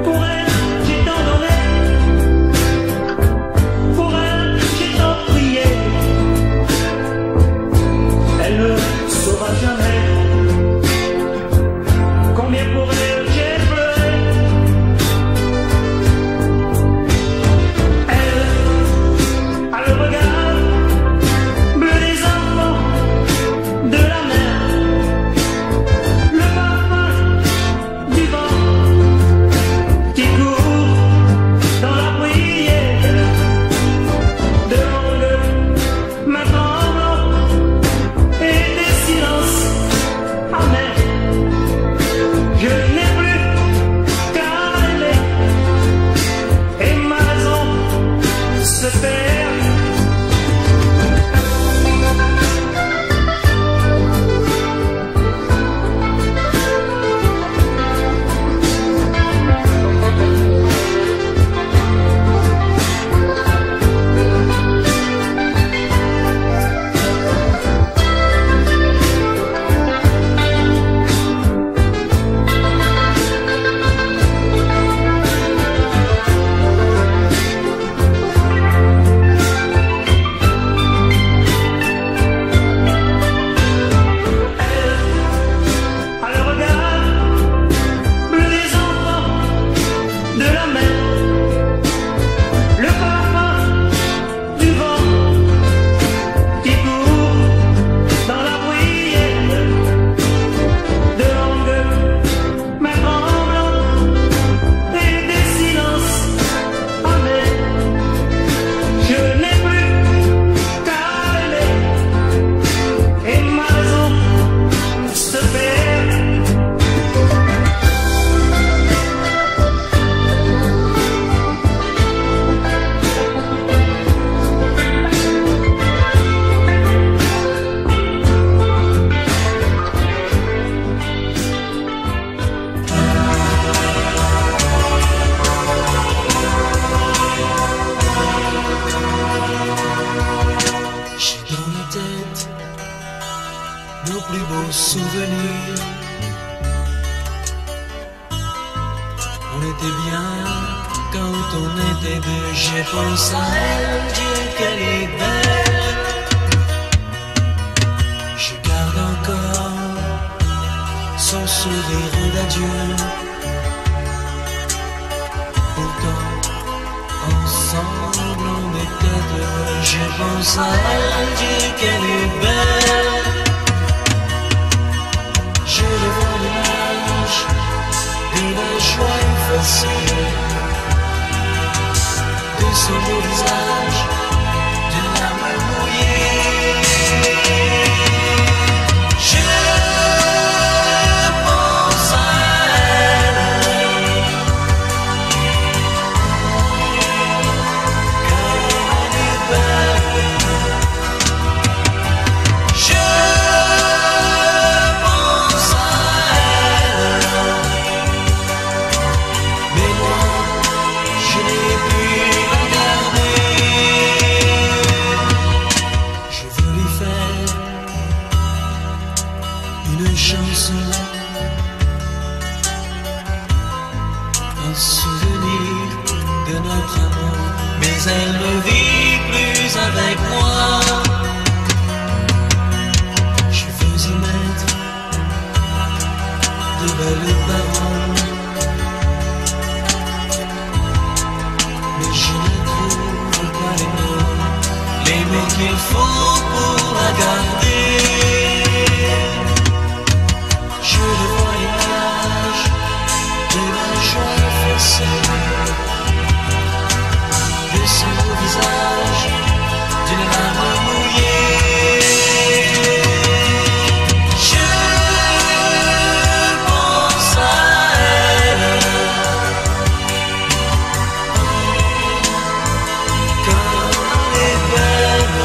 Pour elle, j'ai tant donné. Pour elle, j'ai tant prié. Elle ne saura jamais combien pour elle j'ai pleuré. Elle a le regard bleu des enfants de la mer, le parfum du vent qui court dans la bruyère de longues mains tremblantes et des silences amers. Je n'ai plus qu'à aimer et ma raison se perd. À le regard bleu des enfants de la mer, le parfum du vent qui court dans la bruyère de longues mains tremblantes et des silences amers. Je n'ai plus qu'à aimer et ma raison se perd. J'ai dans la tête nos plus beaux souvenirs. On était bien quand on était deux. Je pense à elle, Dieu qu'elle est belle. Je garde encore son sourire d'adieu. Pourtant ensemble on était deux. Je pense à elle, Dieu qu'elle est belle. Je le vois de l'âge et la joie effacée de son beau visage, de larmes mouillées. Je pense à elle, comme elle est belle. Je pense à elle, mais moi je n'ai pu la garder. Je veux lui faire une chanson, un souvenir de notre amour, mais elle ne vit plus avec moi. Je veux y mettre de belles paroles, mais je ne trouve pas les mots qu'il faut pour la garder. Je le vois l'image de la joie effacée, de son beau visage, d'une larme mouillée. Je pense à elle, comme elle est belle.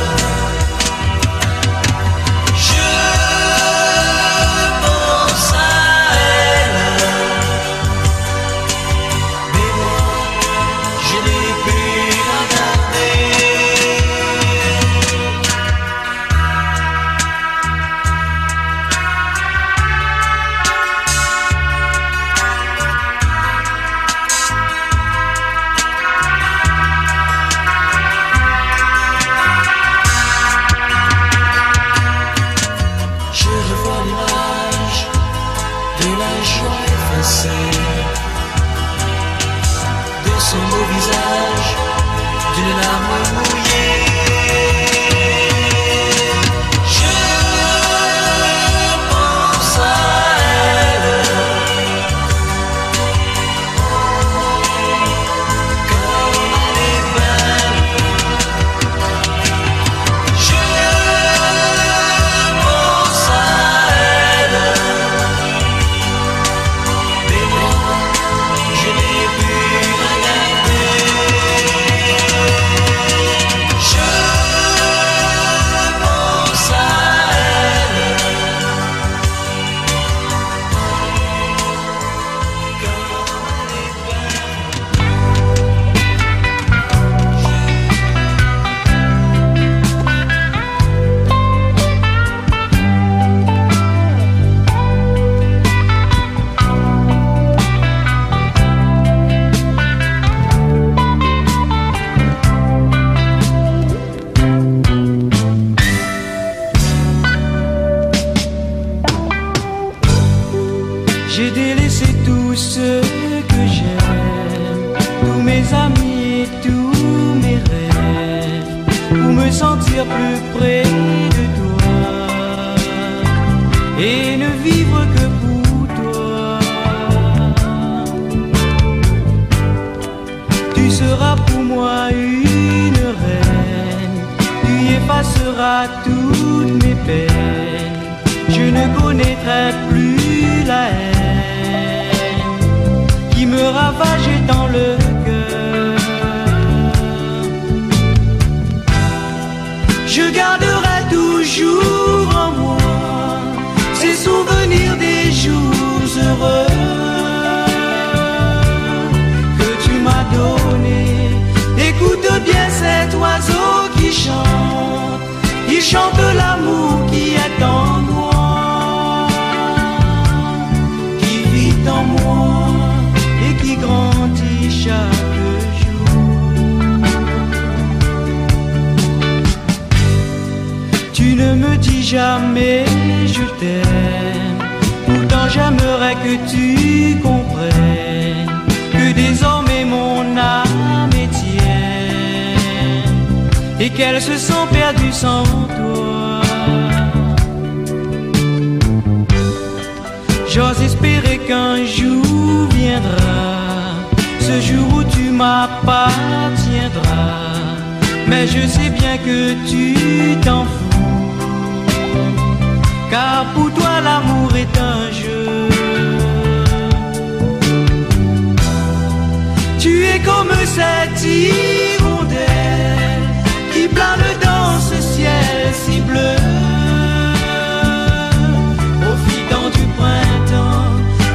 J'ai délaissé tous ceux que j'aime, tous mes amis et tous mes rêves, pour me sentir plus près de toi et ne vivre que pour toi. Tu seras pour moi une reine, tu effaceras toutes mes peines, je ne connaîtrai plus la haine qui me ravageait dans le cœur. Je garderai toujours en moi ces souvenirs des jours heureux que tu m'as donnés. Écoute bien cet oiseau qui chante, il chante l'amour qui est en moi, qui vit en moi et qui grandit chaque jour. Tu ne me dis jamais je t'aime, pourtant j'aimerais que tu comprennes que désormais mon âme est tienne et qu'elle se sent perdue sans toi. J'ose espérer qu'un jour viendra, ce jour où tu m'appartiendras, mais je sais bien que tu t'en fous, car pour toi l'amour est un jeu. Tu es comme cette hirondelle qui plane dans ce ciel si bleu, profitant du printemps,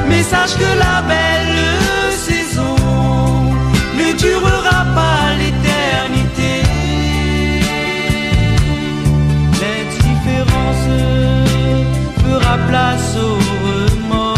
mais sache que la belle saison ne durera pas l'éternité. L'indifférence fera place au remords.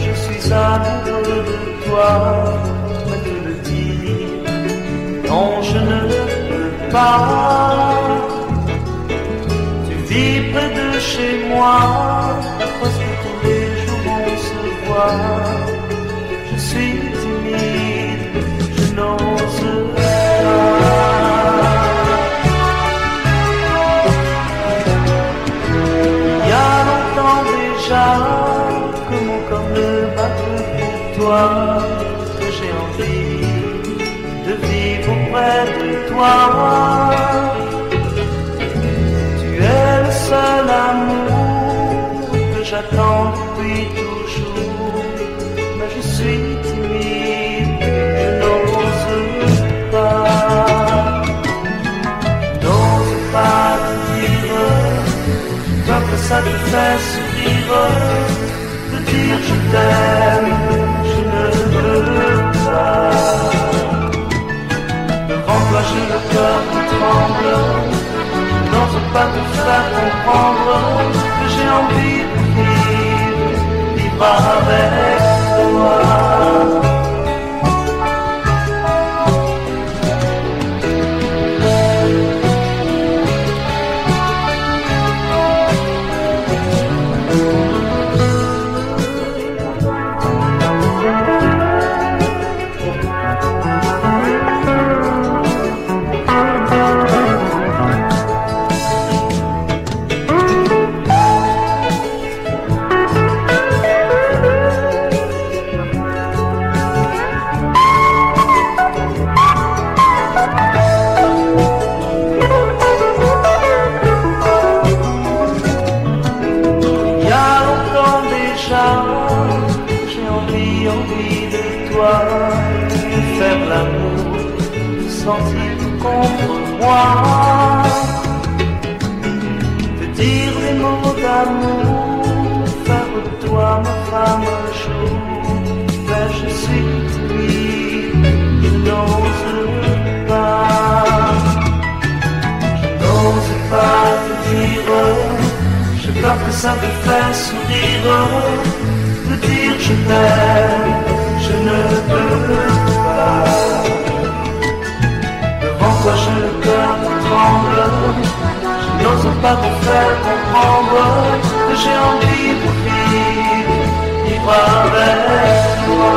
Je suis amoureux de toi, mais te le dire, non je ne peux pas. Tu vis près de chez moi, presque tous les jours on se voit. Je suis timide, je n'ose pas. Il y a longtemps déjà que mon corps ne bat que pour toi, que j'ai envie près de toi. Tu es le seul amour que j'attends depuis toujours. Mais je suis timide, je n'ose pas. N'ose pas te dire, toi que ça te fait sourire, de dire je t'aime, je ne veux pas. Devant toi j'ai le cœur qui tremble, je n'ose pas te faire comprendre que j'ai envie de vivre avec toi. J'ai envie de toi, de faire l'amour, de sentir contre moi, de dire des mots d'amour, faire de toi ma femme un jour. Mais je suis timide, je n'ose pas, je n'ose pas te dire. J'ai peur que ça te fasse sourire, de dire je t'aime, je ne peux pas. Devant toi j'ai le cœur qui tremble, je n'ose pas te faire comprendre que j'ai envie de vivre avec toi.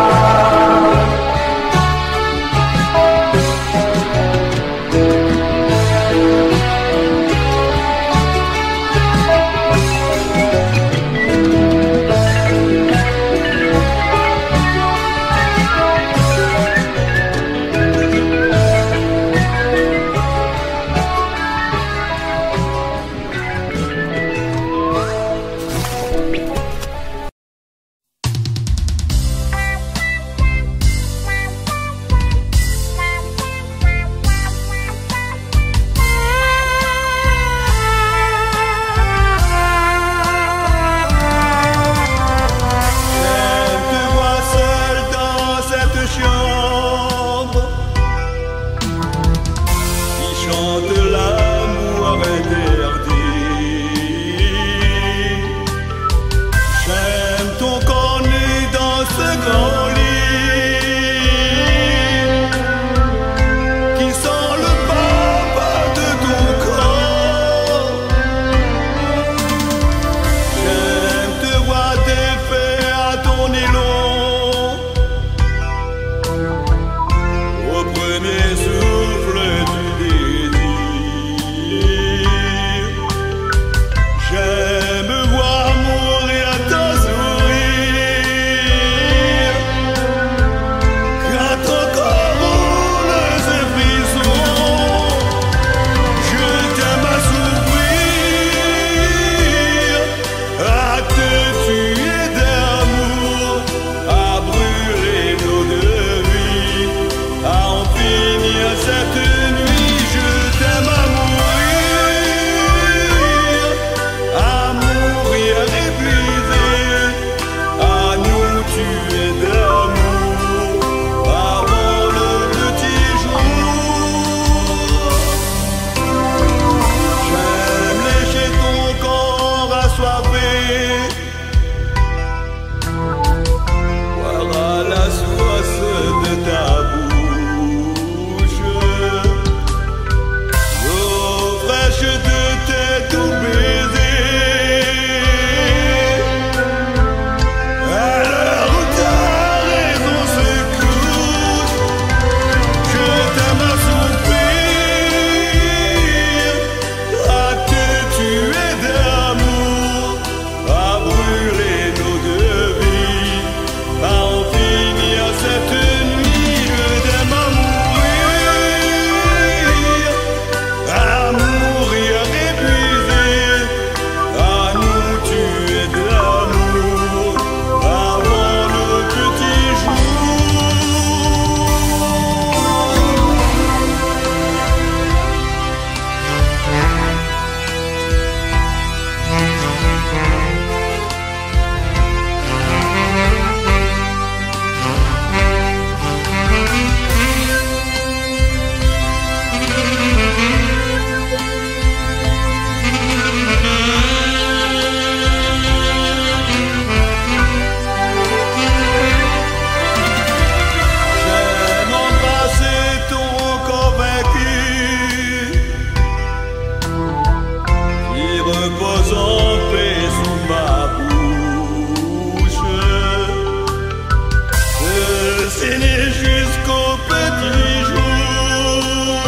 s'aîner jusqu'au petit jour,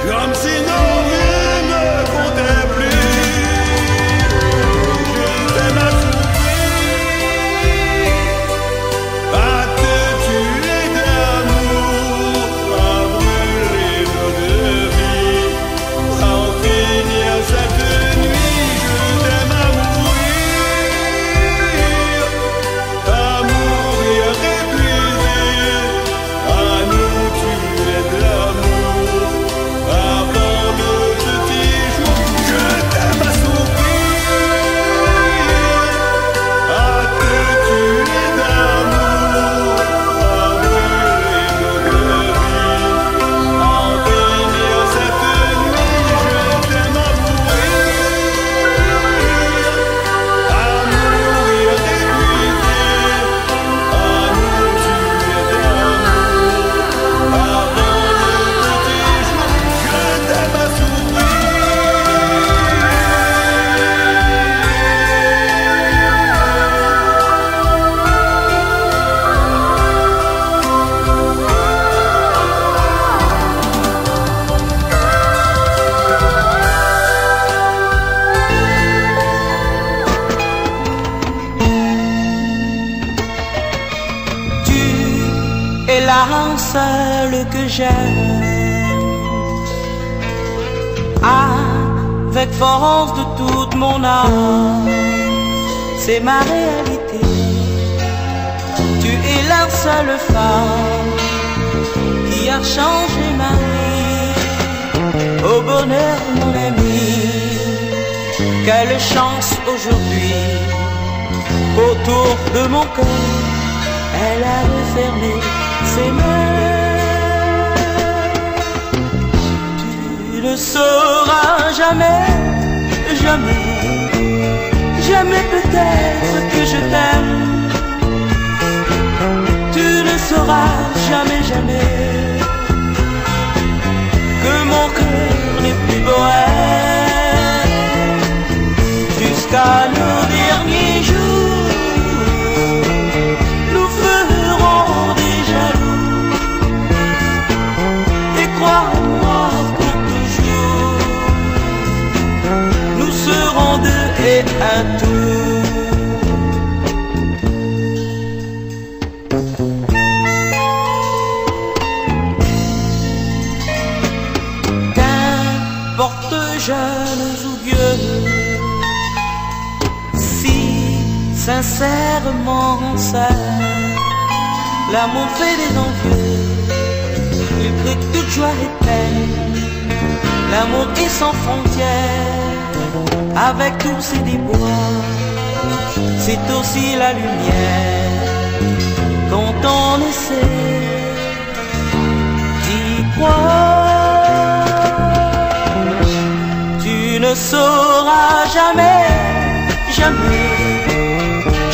comme si nos vies ne comptaient plus. Je t'aime à souffrir, à te tuer d'amour, à brûler nos deux vies, à en finir cette nuit. Je t'aime à mourir épuisé, à nous tuer d'amour, avant le petit jour. Je t'aime à souffrir, à te tuer d'amour, à brûler nos deux vies, à en finir cette nuit. Je t'aime à mourir épuisé, à nous tuer d'amour, avant le petit jour. Je t'aime à Tu es la seule que j'aime, avec force de toute mon âme, c'est ma réalité. Tu es la seule femme qui a changé ma vie. Au bonheur, mon ami, quelle chance aujourd'hui. Autour de mon cœur, elle a refermé ses mains. Tu ne sauras jamais, jamais, jamais peut-être que je t'aime. Tu ne sauras jamais, jamais que mon cœur n'est plus bohème. Jusqu'à nos derniers jours, nous ferons des jaloux. Et crois-moi, pour toujours, nous serons deux et un tout. Qu'importe jeunes ou vieux, si sincèrement sincère, l'amour fait des envieux. Il crée toute joie et peine. L'amour est sans frontières, avec tous ses déboires. C'est aussi la lumière quand on essaie d'y croire. Tu ne sauras jamais, jamais,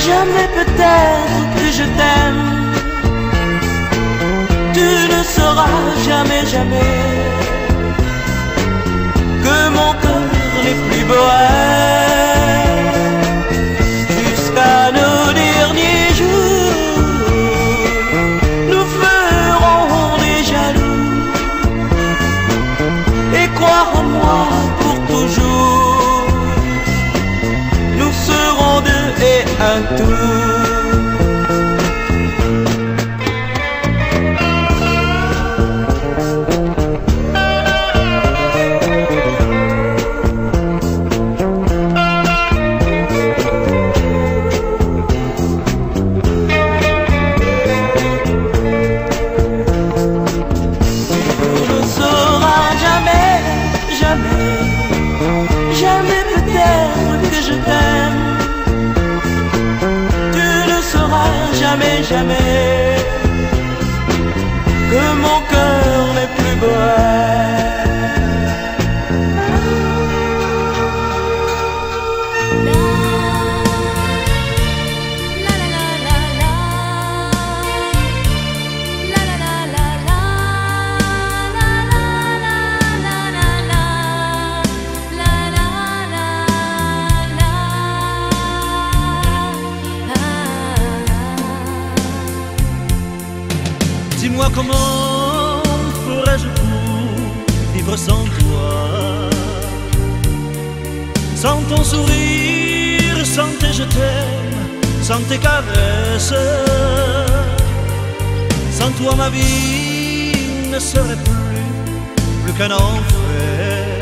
jamais peut-être que je t'aime. Tu ne sauras jamais, jamais que mon cœur n'est plus bohème. Jusqu'à nos derniers jours, nous ferons des jaloux. Et crois-moi, pour toujours, nous serons deux et un tout. Jamais peut-être que je t'aime. Tu ne sauras jamais, jamais que mon cœur n'est plus bohème. Dis-moi comment ferais-je pour vivre sans toi, sans ton sourire, sans tes je t'aime, sans tes caresses. Sans toi ma vie ne serait plus qu'un enfer.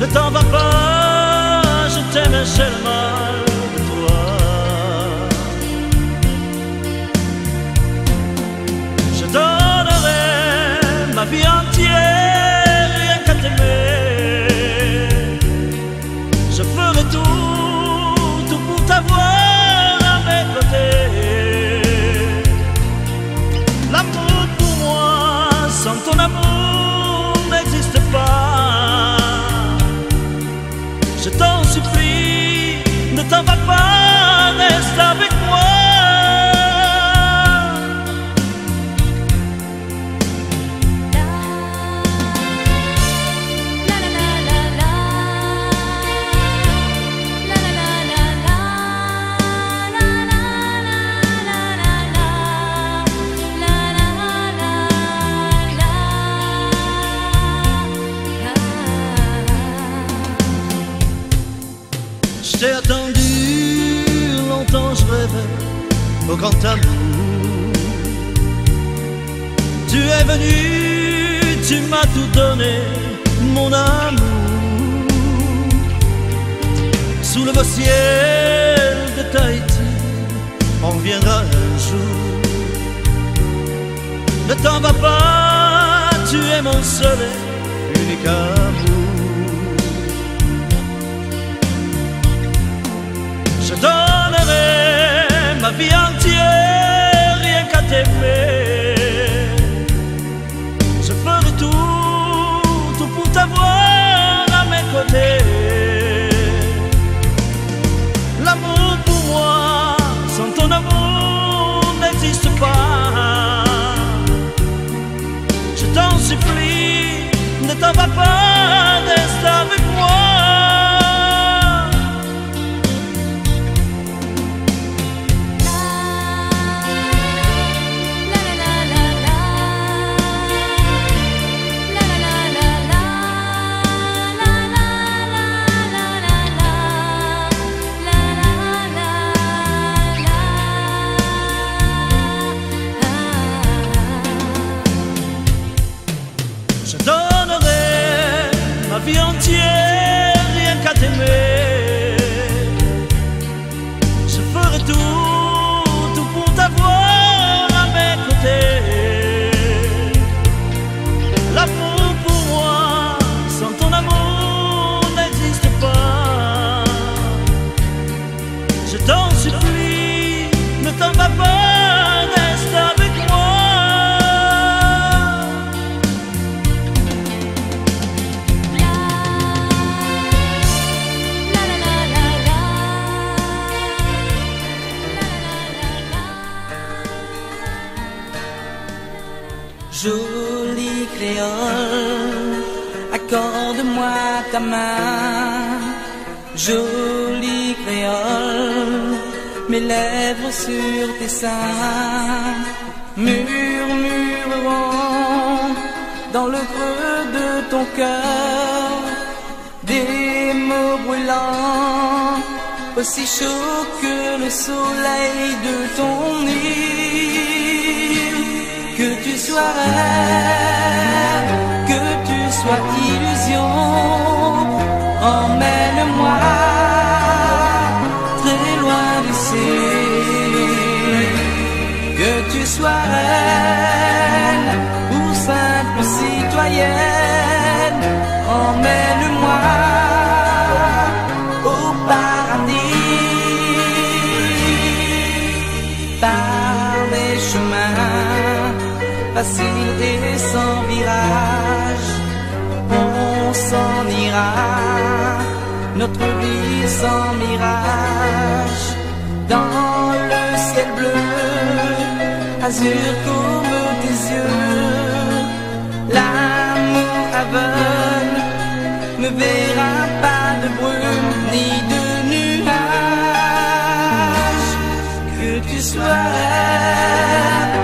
Ne t'en va pas, je t'aime un seul mal de toi. Je donnerai ma vie entière rien qu'à t'aimer. Je ferai tout pour t'avoir à mes côtés. L'amour pour moi, sans ton amour, n'existe pas. Je t'en supplie, ne t'en va pas, reste avec moi. Je t'ai attendu longtemps, je rêvais au grand amour. Tu es venu, tu m'as tout donné, mon amour. Sous le beau ciel de Tahiti, on reviendra un jour. Ne t'en va pas, tu es mon seul et unique amour. Je donnerai ma vie entière rien qu'à t'aimer. Je ferai tout pour t'avoir à mes côtés. L'amour pour moi, sans ton amour, n'existe pas. Je t'en supplie, ne t'en va pas, reste avec moi. Je donnerai ma vie entière rien qu'à t'aimer. Je ferai tout pour t'avoir à mes côtés. L'amour pour moi, sans ton amour, n'existe pas. Je t'en supplie, ne t'en va pas, reste avec moi. Jolie créole, accorde-moi ta main. Jolie créole, mes lèvres sur tes seins murmureront dans le creux de ton cœur des mots brûlants, aussi chauds que le soleil de ton île. Que tu sois rêve, que tu sois illusion, emmène-moi très loin d'ici. Que tu sois reine ou simple citoyenne, emmène-moi au paradis. Par les chemins facile et sans virage, on s'en ira, notre vie sans mirage, dans le ciel bleu, azur comme tes yeux. L'amour aveugle ne verra pas de brume ni de nuages. Que tu sois rêve,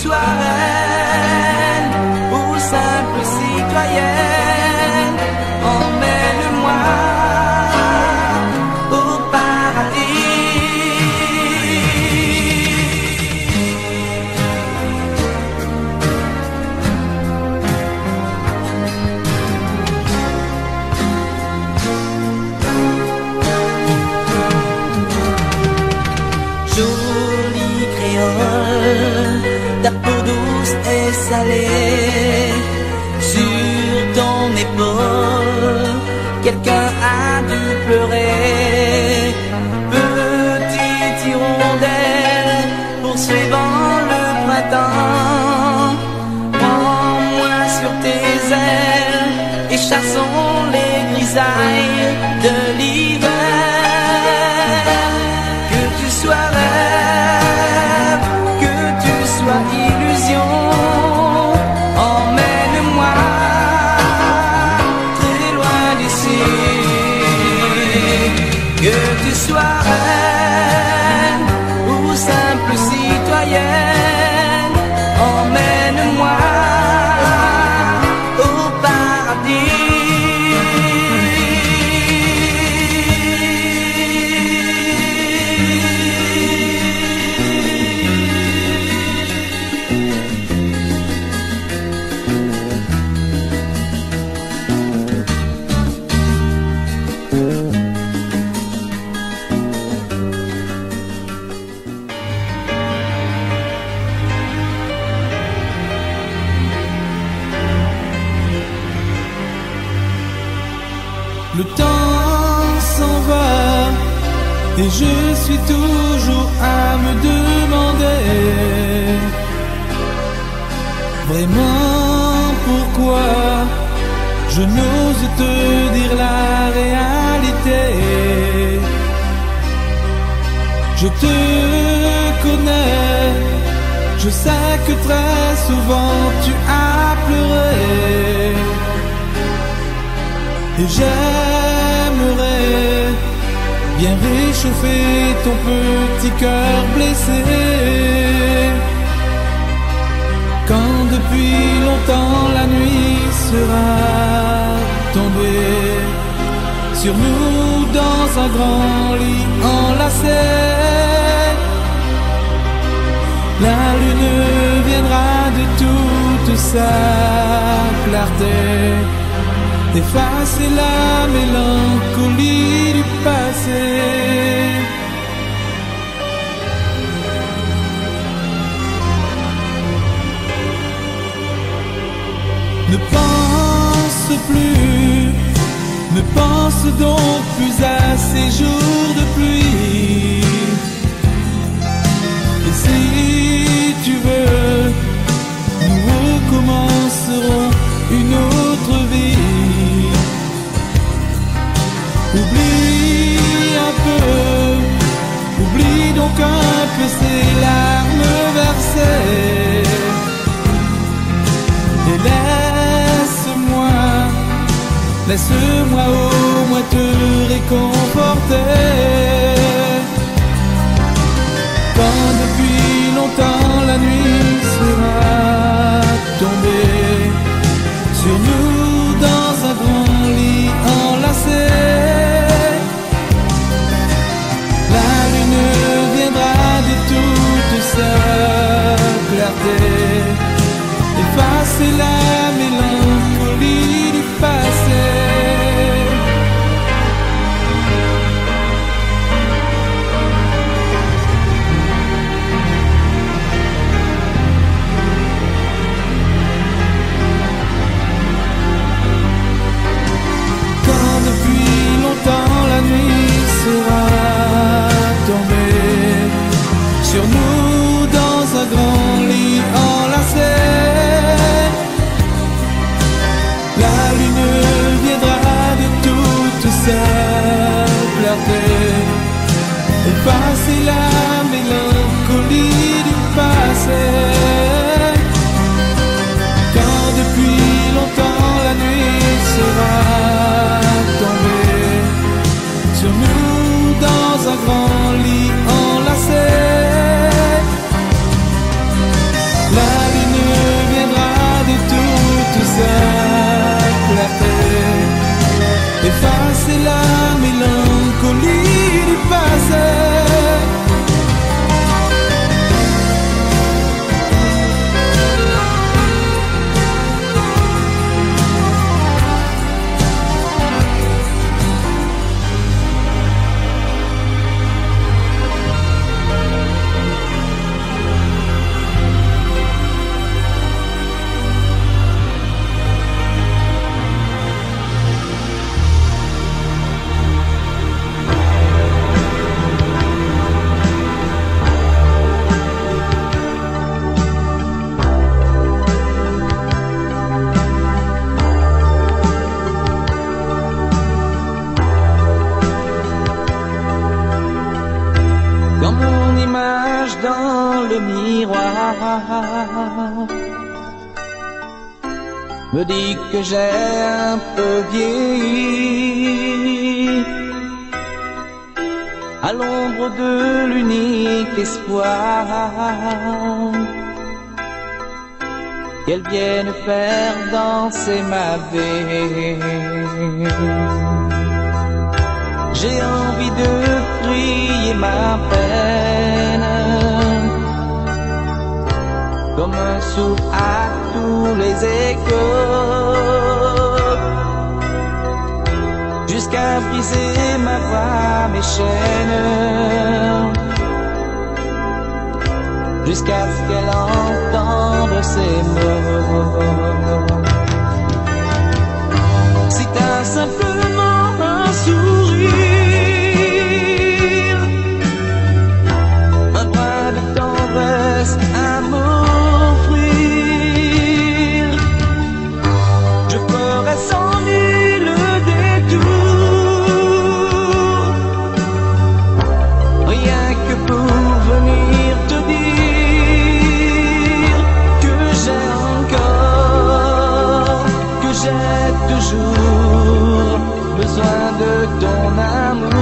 sois reine ou simple citoyenne, emmène-moi au paradis. Jolie créole, ta peau douce et salée, sur ton épaule, quelqu'un a dû pleurer. Petite hirondelle, poursuivant le printemps, prends-moi sur tes ailes et chassons les grisailles de l'hiver. Que tu sois rêve, que tu sois illusion, emmène-moi très loin d'ici. Que tu sois reine ou simple citoyenne, emmène-moi au paradis. Le temps s'en va et je suis toujours à me demander vraiment pourquoi je n'ose te dire la réalité. Je te connais, je sais que très souvent tu as pleuré. Et j'aimerais bien réchauffer ton petit cœur blessé. Quand depuis longtemps la nuit sera tombée sur nous dans un grand lit enlacé, la lune viendra de toute sa clarté effacer la mélancolie du passé. Ne pense plus, ne pense donc plus à ces jours de pluie. Et si tu veux, nous recommencerons une autre vie. Oublie un peu, oublie donc un peu ces larmes versées. Et laisse-moi au moins te réconforter. Quand depuis longtemps la nuit sera tombée sur nous dans un grand lit enlacé, la lune viendra de toute sa clarté effacer la mélancolie du passé. Quand depuis longtemps la nuit sera tombée sur nous dans un grand lit enlacé, me dit que j'ai un peu vieilli à l'ombre de l'unique espoir qu'elle vienne faire danser ma vie. J'ai envie de crier ma peine comme un souffle à tous les échos, jusqu'à briser ma voix, mes chaînes, jusqu'à ce qu'elle entende ces mots. Si t'as simplement un sourire, un brin de tendresse à m'offrir, je ferai 100 000 détours, rien que pour venir te dire que j'ai encore, que j'ai toujours besoin de ton amour.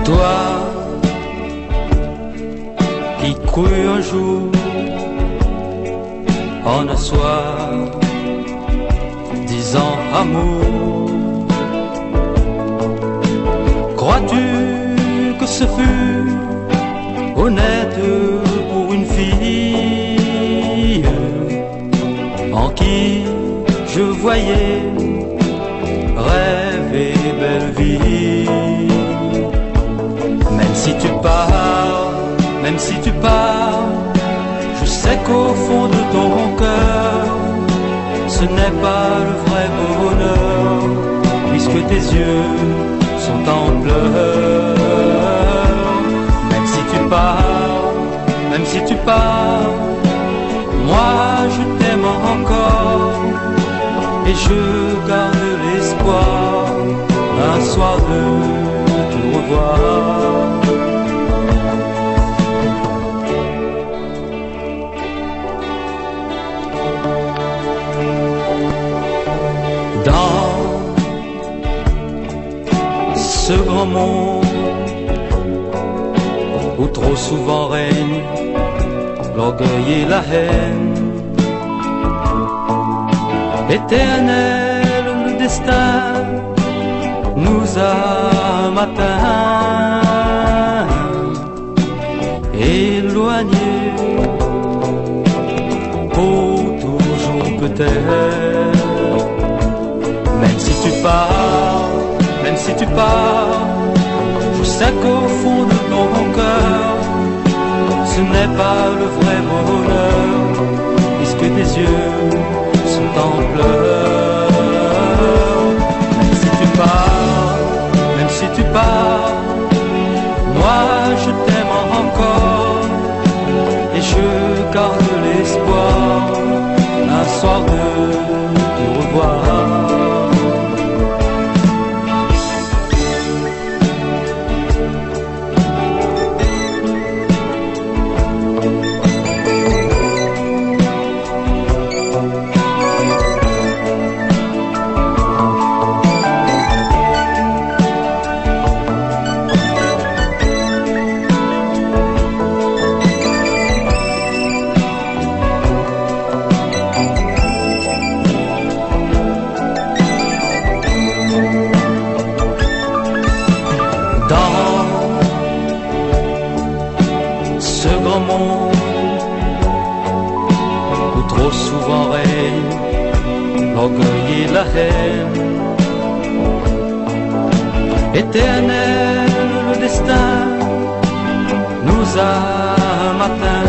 Toi qui crus un jour en un soir disant amour, crois-tu que ce fut honnête pour une fille en qui je voyais rêver belle vie? Même si tu pars, je sais qu'au fond de ton cœur, ce n'est pas le vrai bonheur, puisque tes yeux sont en pleurs. Même si tu pars, moi je t'aime encore, et je garde l'espoir un soir de te revoir. Dans ce grand monde où trop souvent règne l'orgueil et la haine. Éternel, le destin nous a matin éloignés pour toujours peut-être. Même si tu pars, même si tu pars, je sais qu'au fond de ton cœur, ce n'est pas le vrai bonheur, puisque tes yeux sont en pleurs. Même si tu pars, même si tu pars, moi je t'aime encore, et je garde l'espoir un soir de te revoir. La haine. Éternel, le destin nous a matin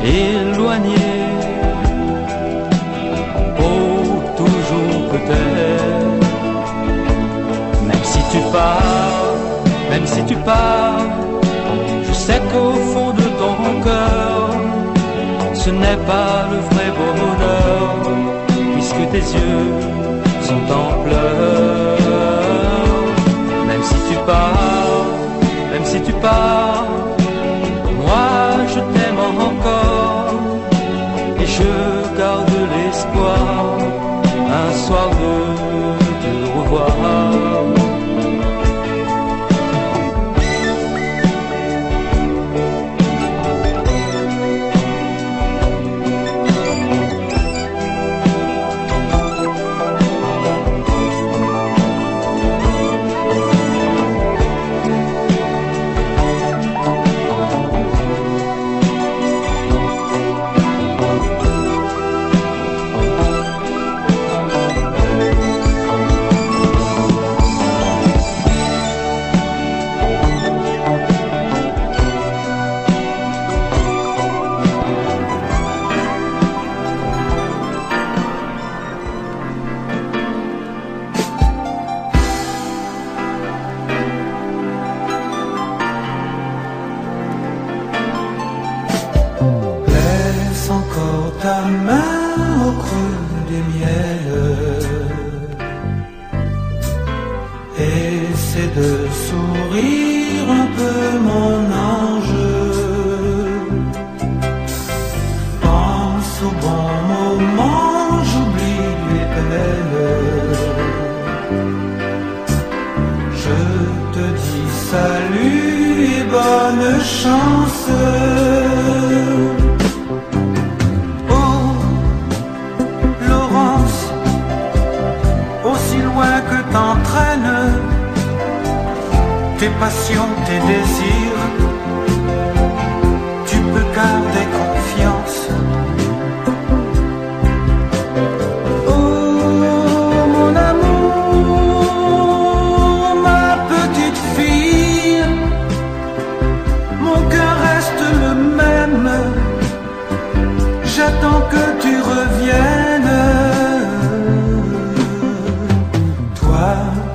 éloignés pour toujours peut-être. Même si tu pars, même si tu pars, je sais qu'au fond de ton cœur, ce n'est pas le vrai bonheur, puisque tes yeux sont en pleurs. Même si tu pars, même si tu pars, moi je t'aime encore, et je garde l'espoir un soir de te revoir. Ta main au creux des miels, essaie de sourire un peu mon ange. Pense au bon moment, j'oublie les peines. Je te dis salut et bonne chance. T'entraînes tes passions, tes désirs, tu peux garder confiance. Oh mon amour, ma petite fille, mon cœur reste le même, j'attends que tu reviennes.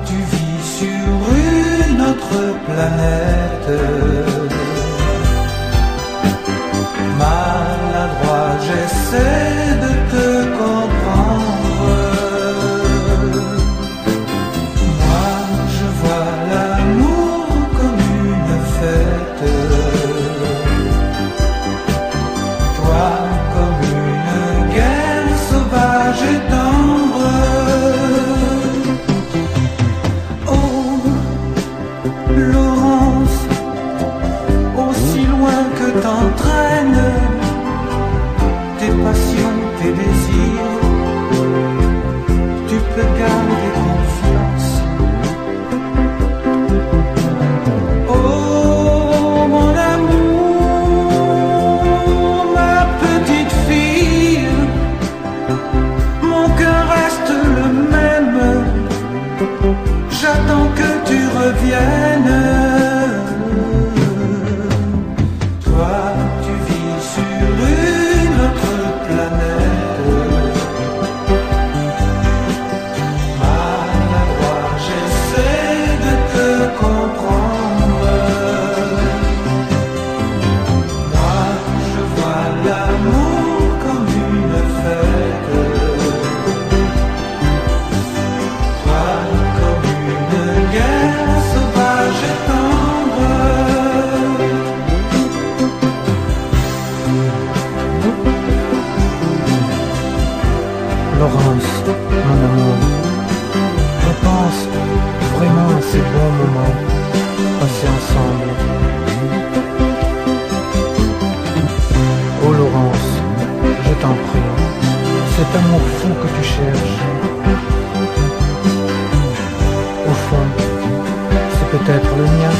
Tu vis sur une autre planète. Maladroit, j'essaie de te comprendre. Moi, je vois l'amour comme une fête. Toi, comme une guerre sauvage et tendre. Laurent t'entraîne, tes passions, tes désirs, tu peux garder confiance. Oh mon amour, ma petite fille, mon cœur reste le même, j'attends que tu reviennes. Toi, tu vis sur une autre planète. Maladroit, j'essaie de te comprendre. Moi, je vois l'amour comme une fête. Toi, comme une guerre sauvage et tendre. Laurence, mon amour, repense vraiment à ces bons moments passés ensemble. Oh Laurence, je t'en prie, cet amour fou que tu cherches, au fond, c'est peut-être le mien.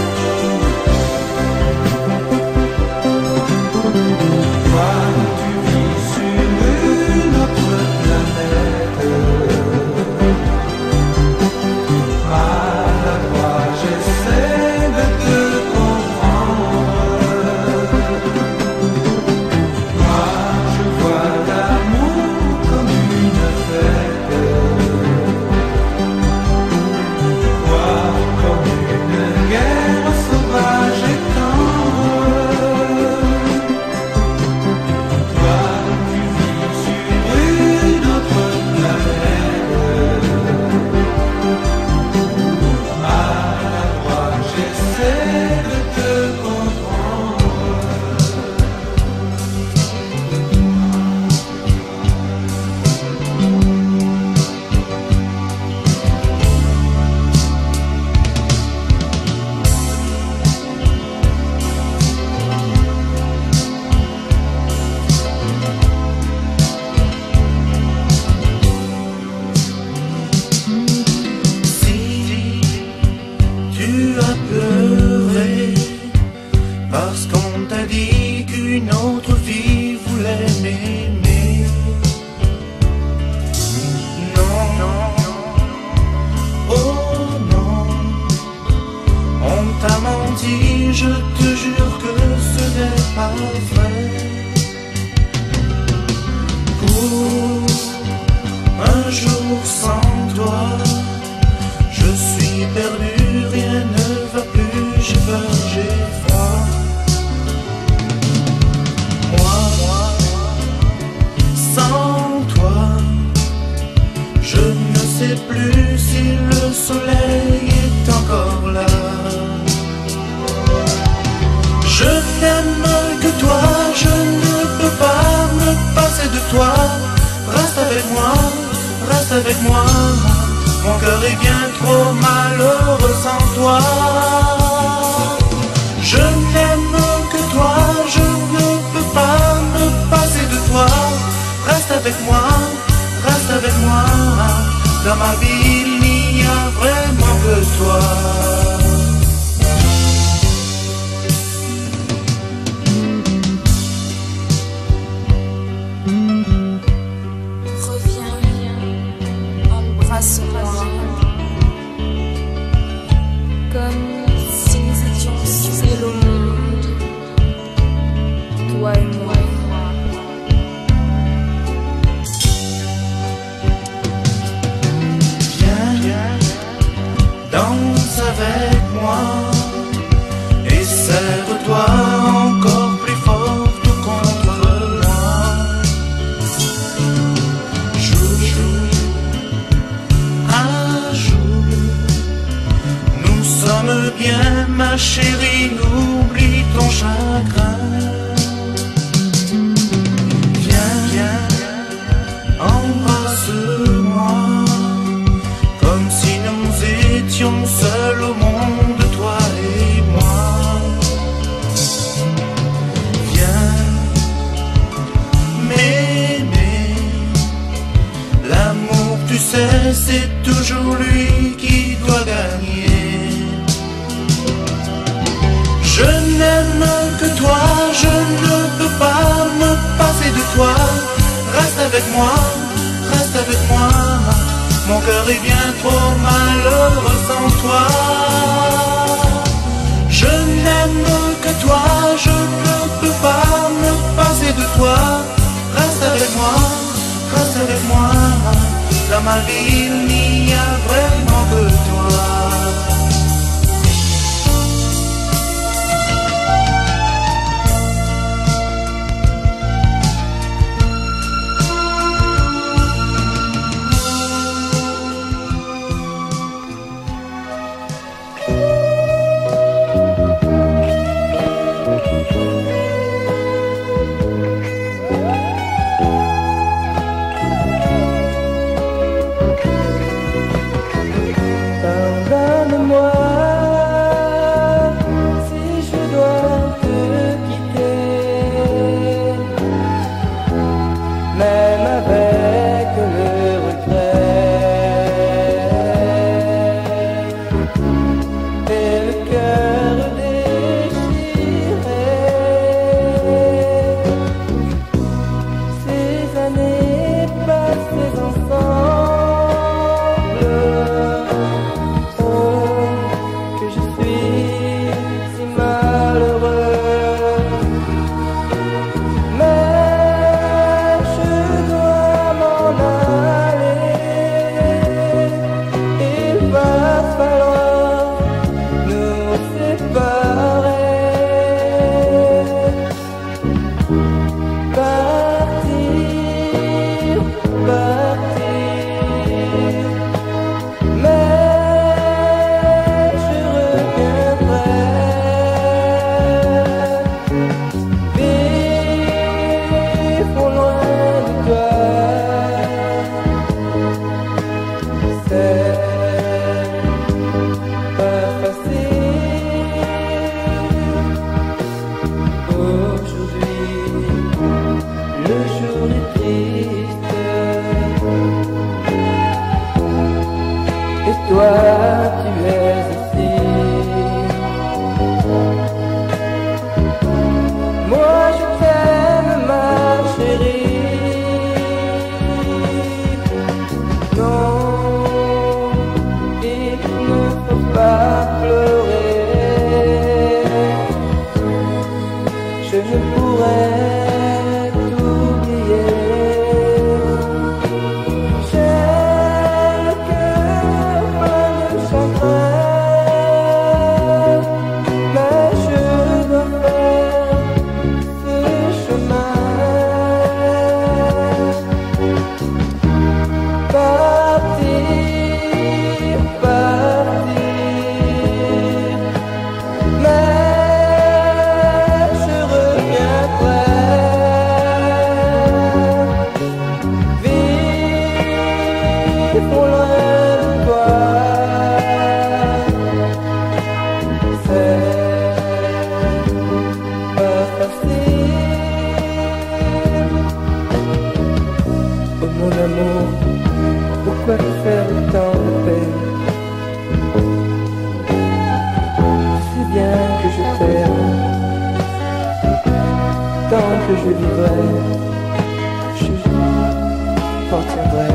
Toi, tu vis sur une autre planète. Maladroit, j'essaie de te comprendre. Moi, je vois l'amour comme une fête. Toi, comme une guerre sauvage et tendre. Toi, tu vis sur une autre planète. Maladroit, j'essaie de te comprendre. Si tu as pleuré parce qu'on t'a dit qu'une autre fille voulait m'aimer, non, oh non, on t'a menti, je te jure que ce n'est pas vrai. Pour un jour sans toi, je suis perdu, rien ne va plus, j'ai peur, j'ai froid. Moi, sans toi, je ne sais plus si le soleil est encore là. Je n'aime que toi, je ne peux pas me passer de toi. Reste avec moi, reste avec moi. Mon cœur est bien trop malheureux sans toi. Je n'aime que toi, je ne peux pas me passer de toi. Reste avec moi, reste avec moi. Dans ma vie, il n'y a vraiment que toi. Reviens, embrasse-moi, comme si nous étions seuls au monde, toi et moi. Danse avec c'est toujours lui qui doit gagner. Je n'aime que toi, je ne peux pas me passer de toi. Reste avec moi, reste avec moi. Mon cœur est bien trop malheureux sans toi. Je n'aime que toi, je ne peux pas me passer de toi. Reste avec moi, reste avec moi. Dans ma vie, il n'y a vraiment que toi. Pardonne-moi si je dois te quitter, même avec le regret et le cœur déchiré. Ces années passées ensemble, que je suis si malheureux, mais je dois m'en aller. Il va falloir nous séparer, partir, partir, mais je reviendrai. Vivre loin de toi, c'est pas facile. Aujourd'hui, le jour est triste, et toi tu es ici. Moi je t'aime ma chérie. Non, il ne faut pas pleurer. Je ne pourrais t'oublier. J'ai le cœur plein de chagrin, mais je dois faire ce chemin. Partir, partir, mais je reviendrai. Vivre loin de toi, c'est pas facile. Oh mon amour, pourquoi te faire autant de peine? Tu sais bien que je t'aime, tant que je vivrai, je t'en tiendrai.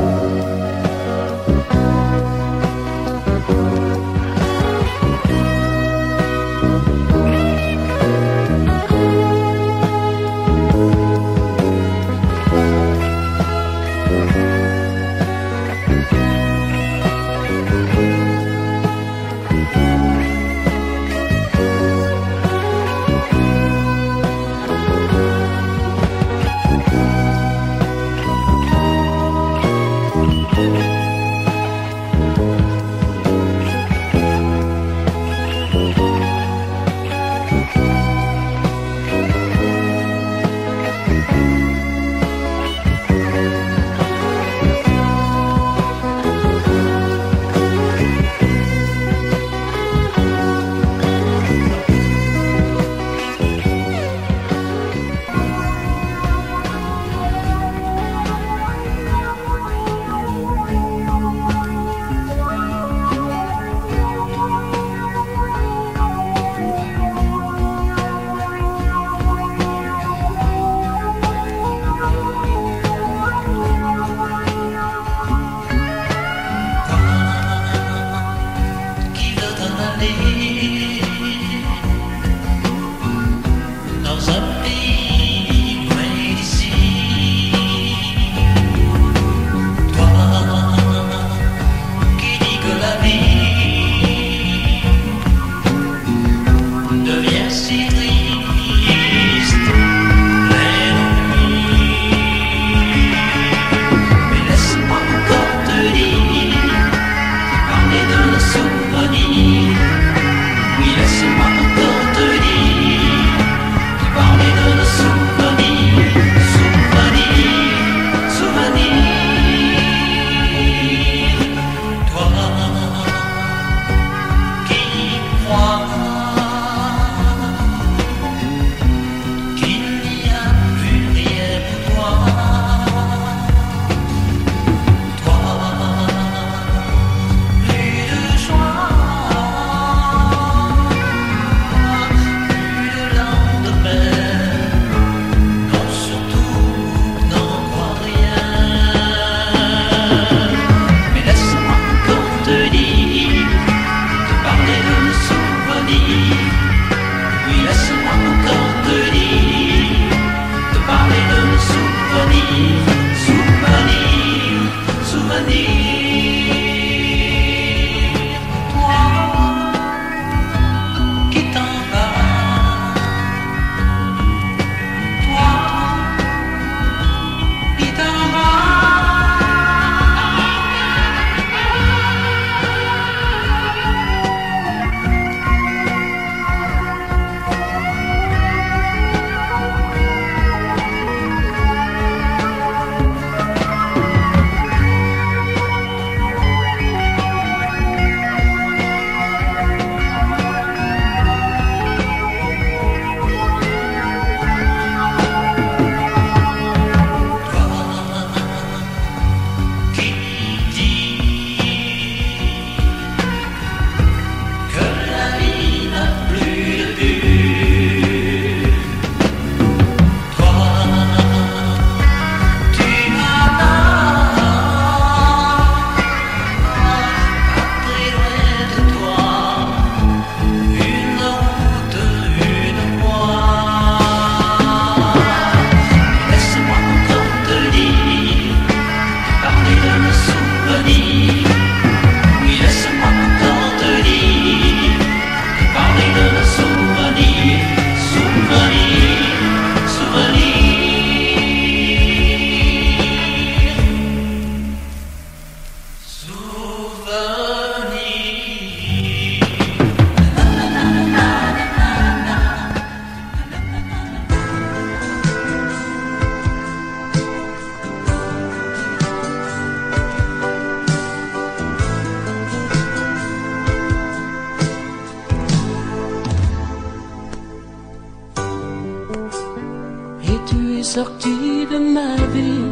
Et tu es sorti de ma vie,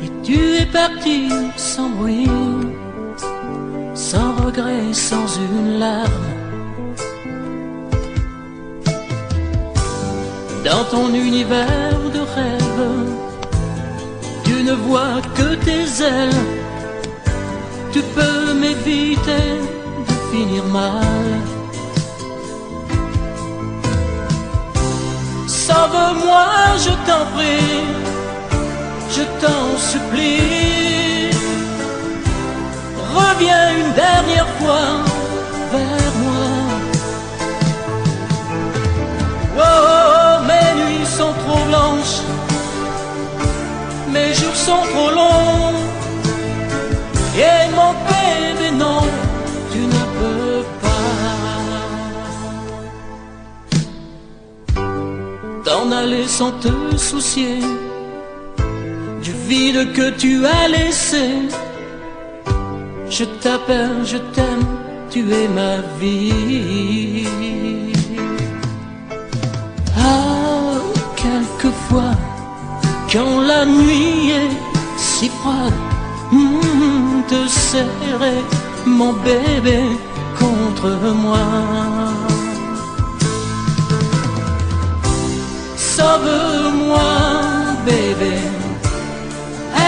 et tu es parti sans bruit, sans regret, sans une larme. Dans ton univers de rêve, tu ne vois que tes ailes. Tu peux m'éviter de finir mal. Sauve-moi, je t'en prie, je t'en supplie. Reviens une dernière fois vers moi. Oh, mes nuits sont trop blanches, mes jours sont trop longs. Et mon bébé, non, tu ne peux pas t'en aller sans te soucier du vide que tu as laissé. Je t'appelle, je t'aime, tu es ma vie. Ah, quelquefois, quand la nuit est si froide, te serrer, mon bébé, contre moi. Sauve-moi, bébé,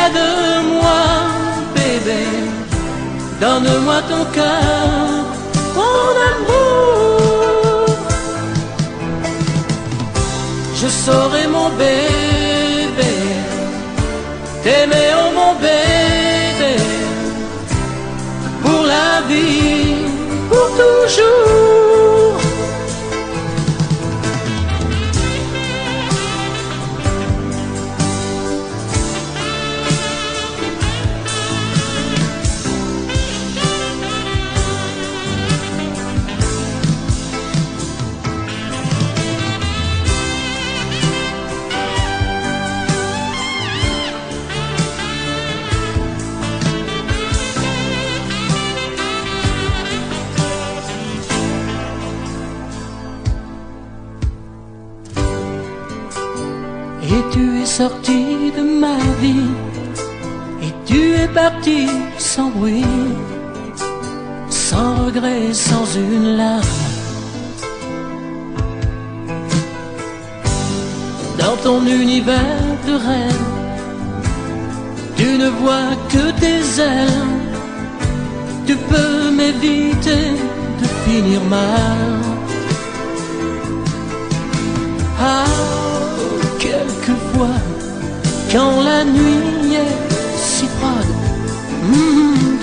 aide-moi, bébé, donne-moi ton cœur, ton amour. Je saurai, mon bébé, t'aimer, oh mon bébé, pour la vie, pour toujours. Et tu es sorti de ma vie, et tu es parti sans bruit, sans regret, sans une larme. Dans ton univers de rêve, tu ne vois que tes ailes. Tu peux m'éviter de finir mal. Ah, quelquefois, quand la nuit est si froide,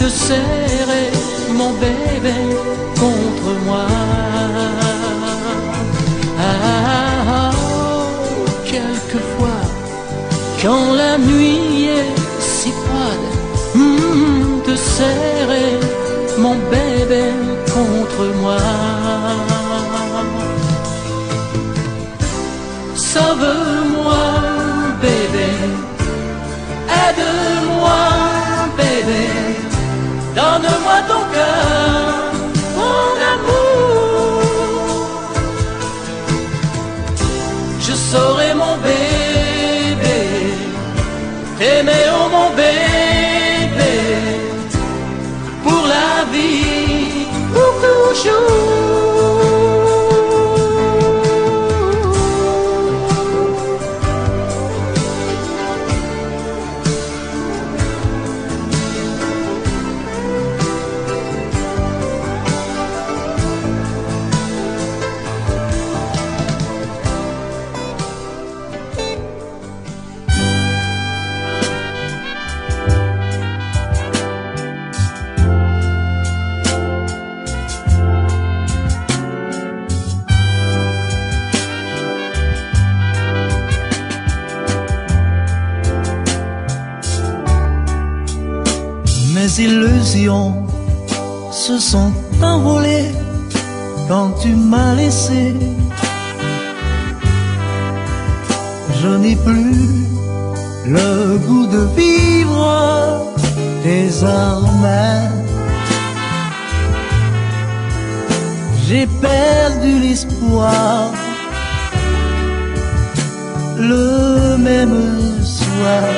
de serrer mon bébé contre moi. Ah, quelquefois, quand la nuit est si froide, de serrer mon bébé contre moi. Sauve-moi, bébé, aide-moi, bébé, donne-moi ton cœur, mon amour. Je saurai, mon bébé, t'aimer, oh mon bébé, pour la vie, pour toujours. Mes illusions se sont envolées quand tu m'as laissé. Je n'ai plus le goût de vivre désormais. J'ai perdu l'espoir, le même soir,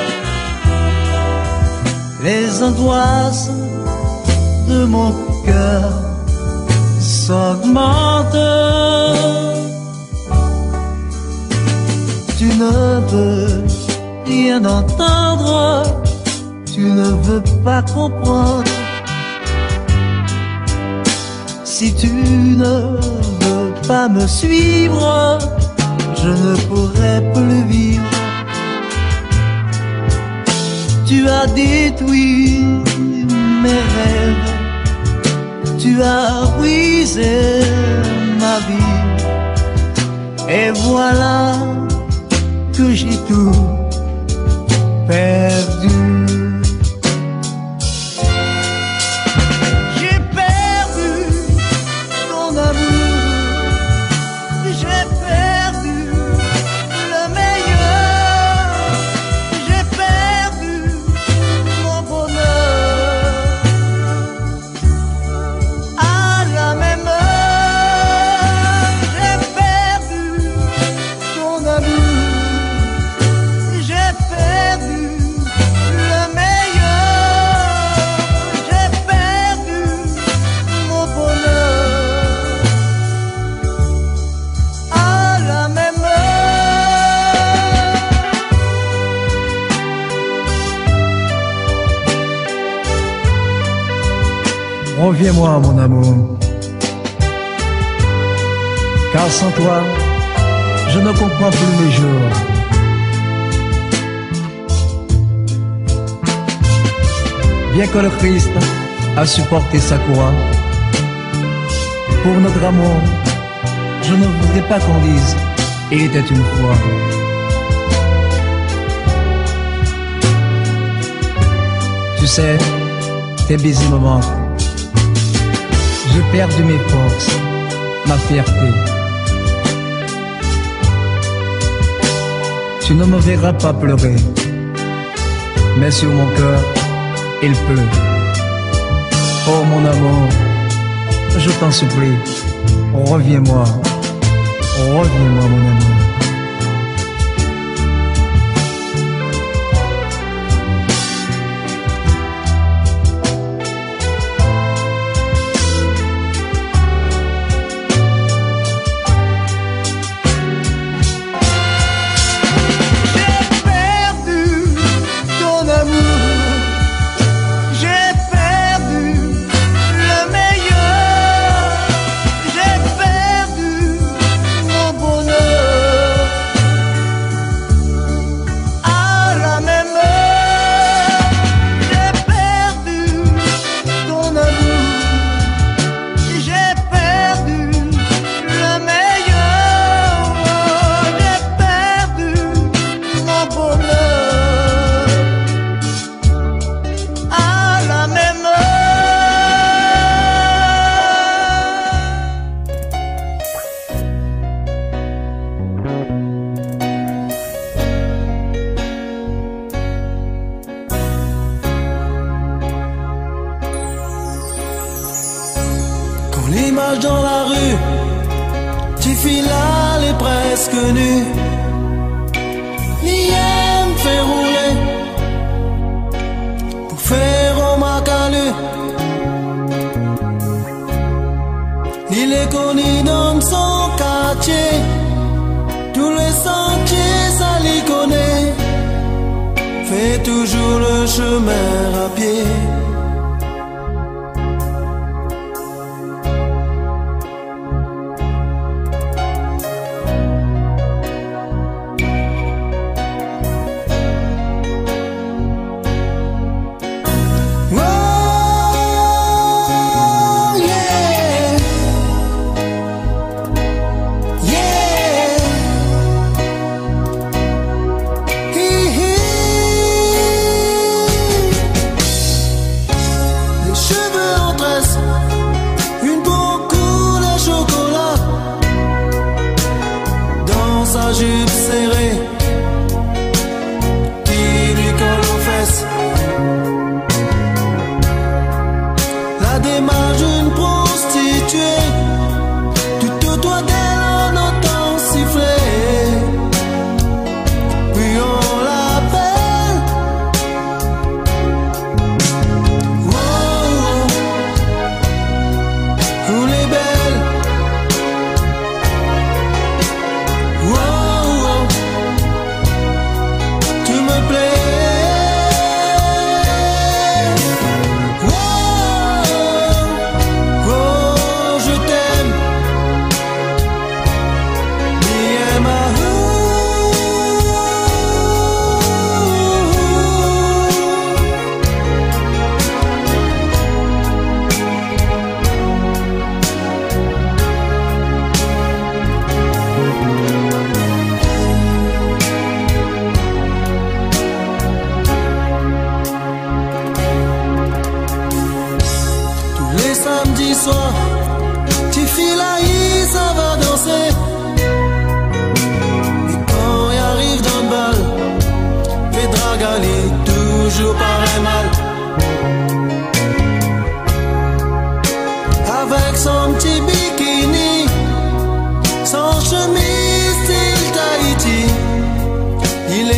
les angoisses de mon cœur s'augmentent. Tu ne veux rien entendre, tu ne veux pas comprendre. Si tu ne veux pas me suivre, je ne pourrai plus vivre. Tu as détruit mes rêves, tu as brisé ma vie, et voilà que j'ai tout perdu. J'ai perdu ton amour, j'ai perdu le meilleur, j'ai perdu mon bonheur. À la même heure, j'ai perdu ton amour, j'ai perdu le meilleur, j'ai perdu mon bonheur. À la même heure. Reviens-moi, mon amour, car sans toi, je ne comprends plus mes jours. Bien que le Christ a supporté sa croix, pour notre amour, je ne voudrais pas qu'on dise « il était une fois ». Tu sais, tes baisers me manquent. J'ai perdu mes forces, ma fierté. Tu ne me verras pas pleurer, mais sur mon cœur, il pleut. Oh mon amour, je t'en supplie, reviens-moi, reviens-moi mon amour. L'image dans la rue, tu files là, les presque nus. L'IM fait rouler pour faire au macalu. Il est connu dans son quartier, tous les sentiers ça l'y connaît. Fait toujours le chemin à pied.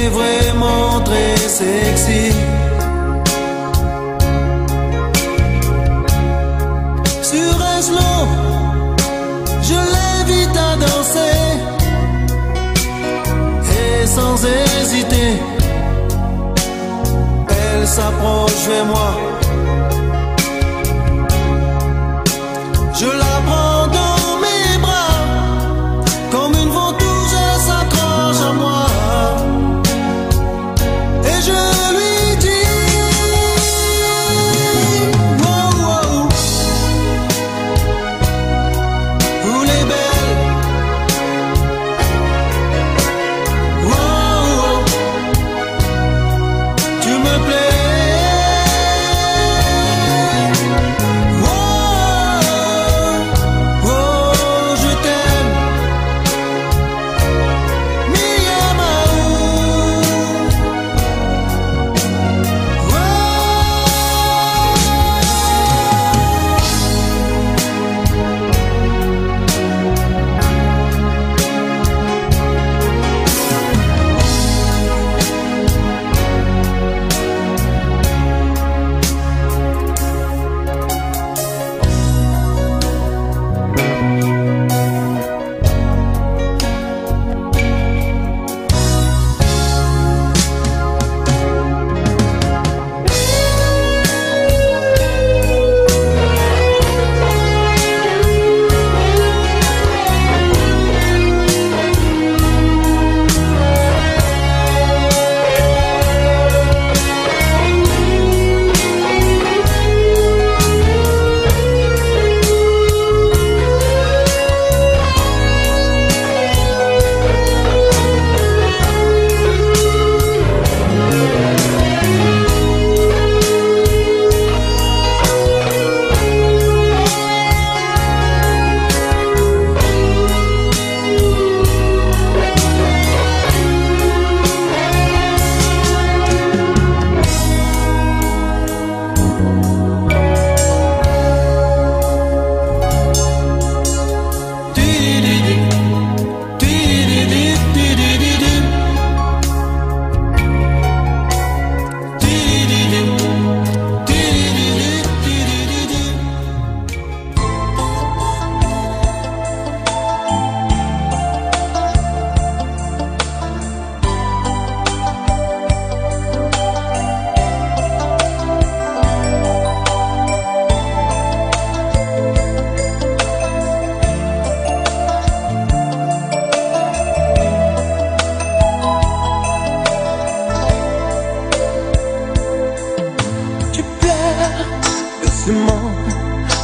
t'es vraiment très sexy. Sur un slow, je l'invite à danser. Et sans hésiter, elle s'approche vers moi. Je la prends dans mes bras, comme une ventouse, elle s'accroche à moi. Et je lui dis, wow, wow, vous les belles, wow, wow, tu me plais.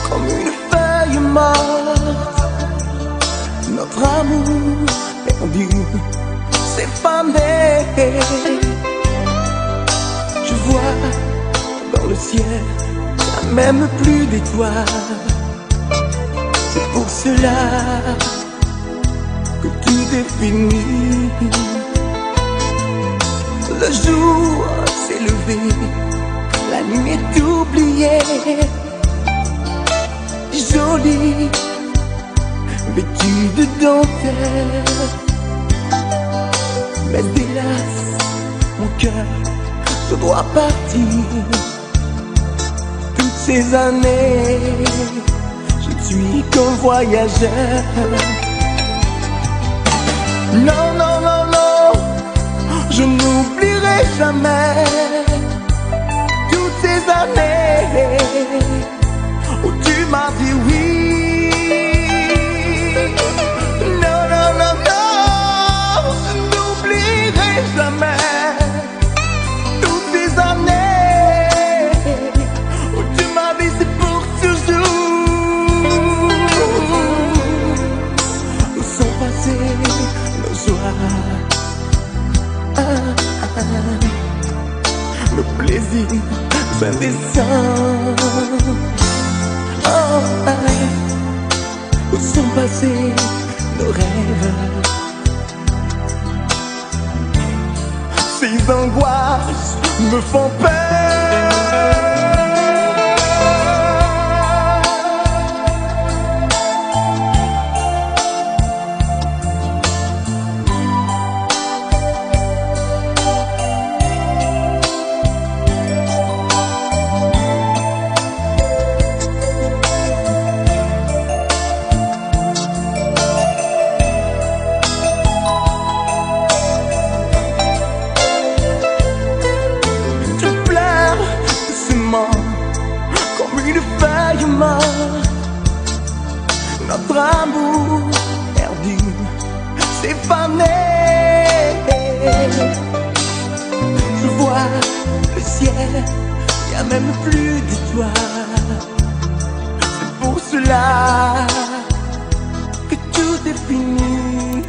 Comme une feuille morte, notre amour perdu s'est fané. Je vois dans le ciel, il n'y a même plus d'étoiles. C'est pour cela que tout est fini. Le jour s'est levé, la nuit est oubliée. Jolie, vêtue de dentelle. Mais hélas, mon cœur se doit partir. Toutes ces années, je ne suis qu'un voyageur. Non, non, non, non, je n'oublierai jamais toutes ces années où tu m'as dit oui. Non, non, non, non, je n'oublierai jamais toutes ces années où tu m'as dit c'est pour toujours. Où sont passés nos soirs, nos plaisirs indécents. Où sont passés nos rêves? Ces angoisses me font peur. le ciel, y a même plus d'étoiles. C'est pour cela que tout est fini.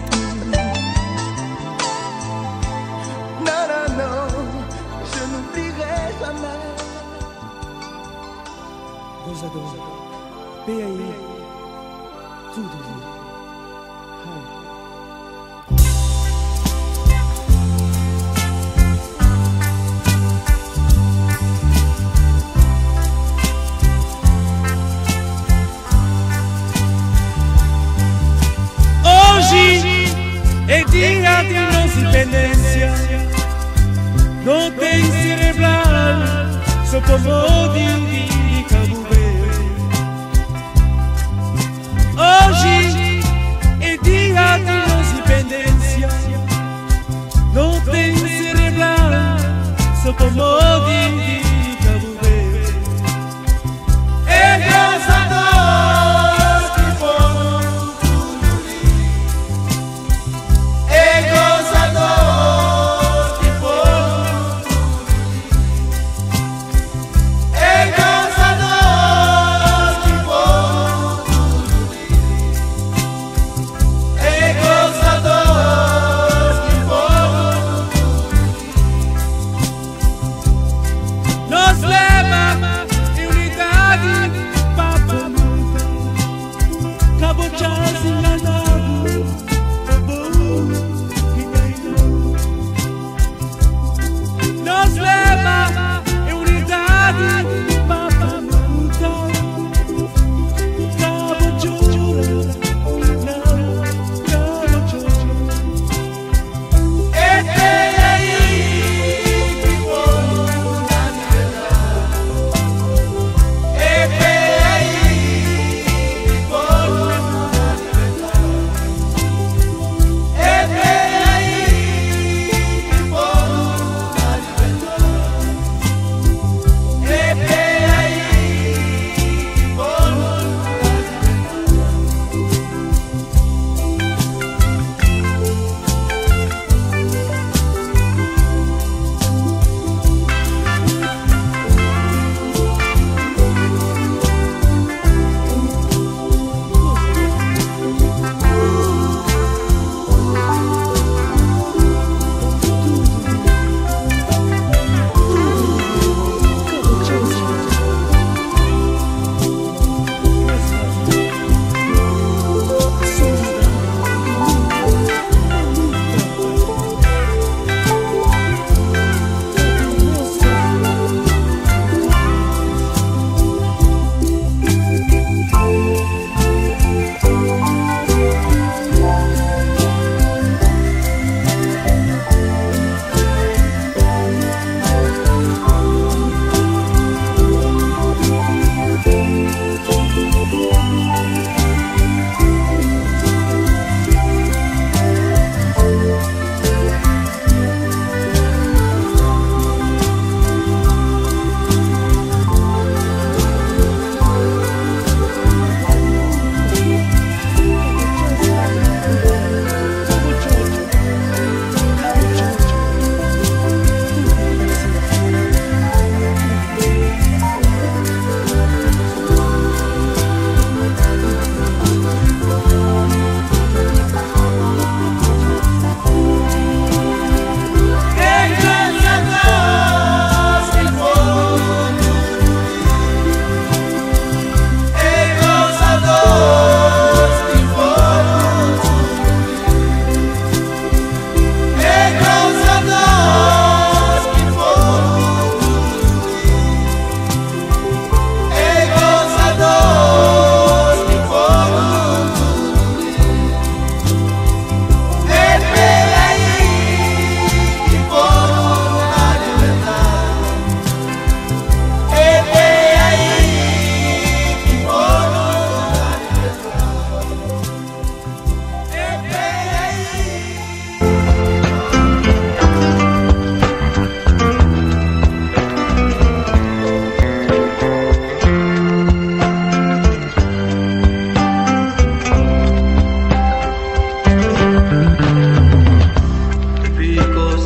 Non, non, non, je n'oublierai jamais. Gozador, PAI, tudo lindo. Hoje é dia de nossa independência. Não tem cerebral, só como de Cabo Verde. Hoje é dia de nossa independência. Não tem cerebral, só como de Cabo Verde. É graças a Deus que fomos.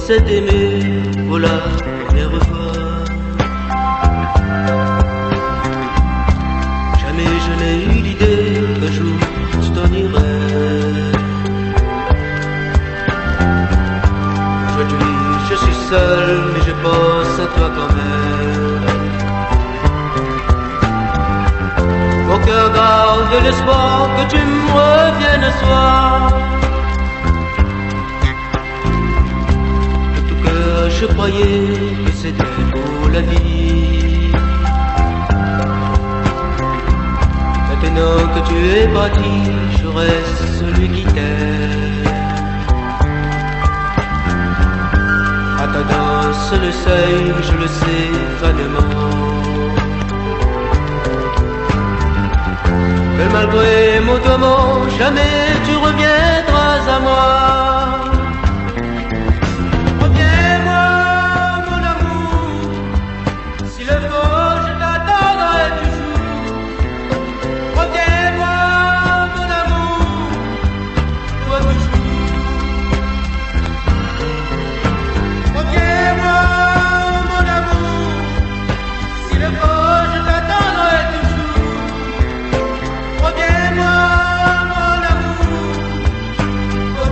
s'est aimé pour la première Je suis seul, mais je pense à toi quand même. Mon cœur garde l'espoir que tu me reviennes ce soir. De tout cœur, je croyais que c'était pour la vie. Maintenant que tu es parti, je reste celui qui t'aime. Attendant sur le seuil, je le sais vanement. Mais malgré mon tourment, jamais tu reviendras à moi. Reviens-moi, mon amour, s'il le faut, je t'attendrai toujours. Reviens-moi, mon amour, toi toujours. Reviens-moi, mon amour, s'il le faut, je t'attendrai toujours. Reviens-moi, mon amour, toi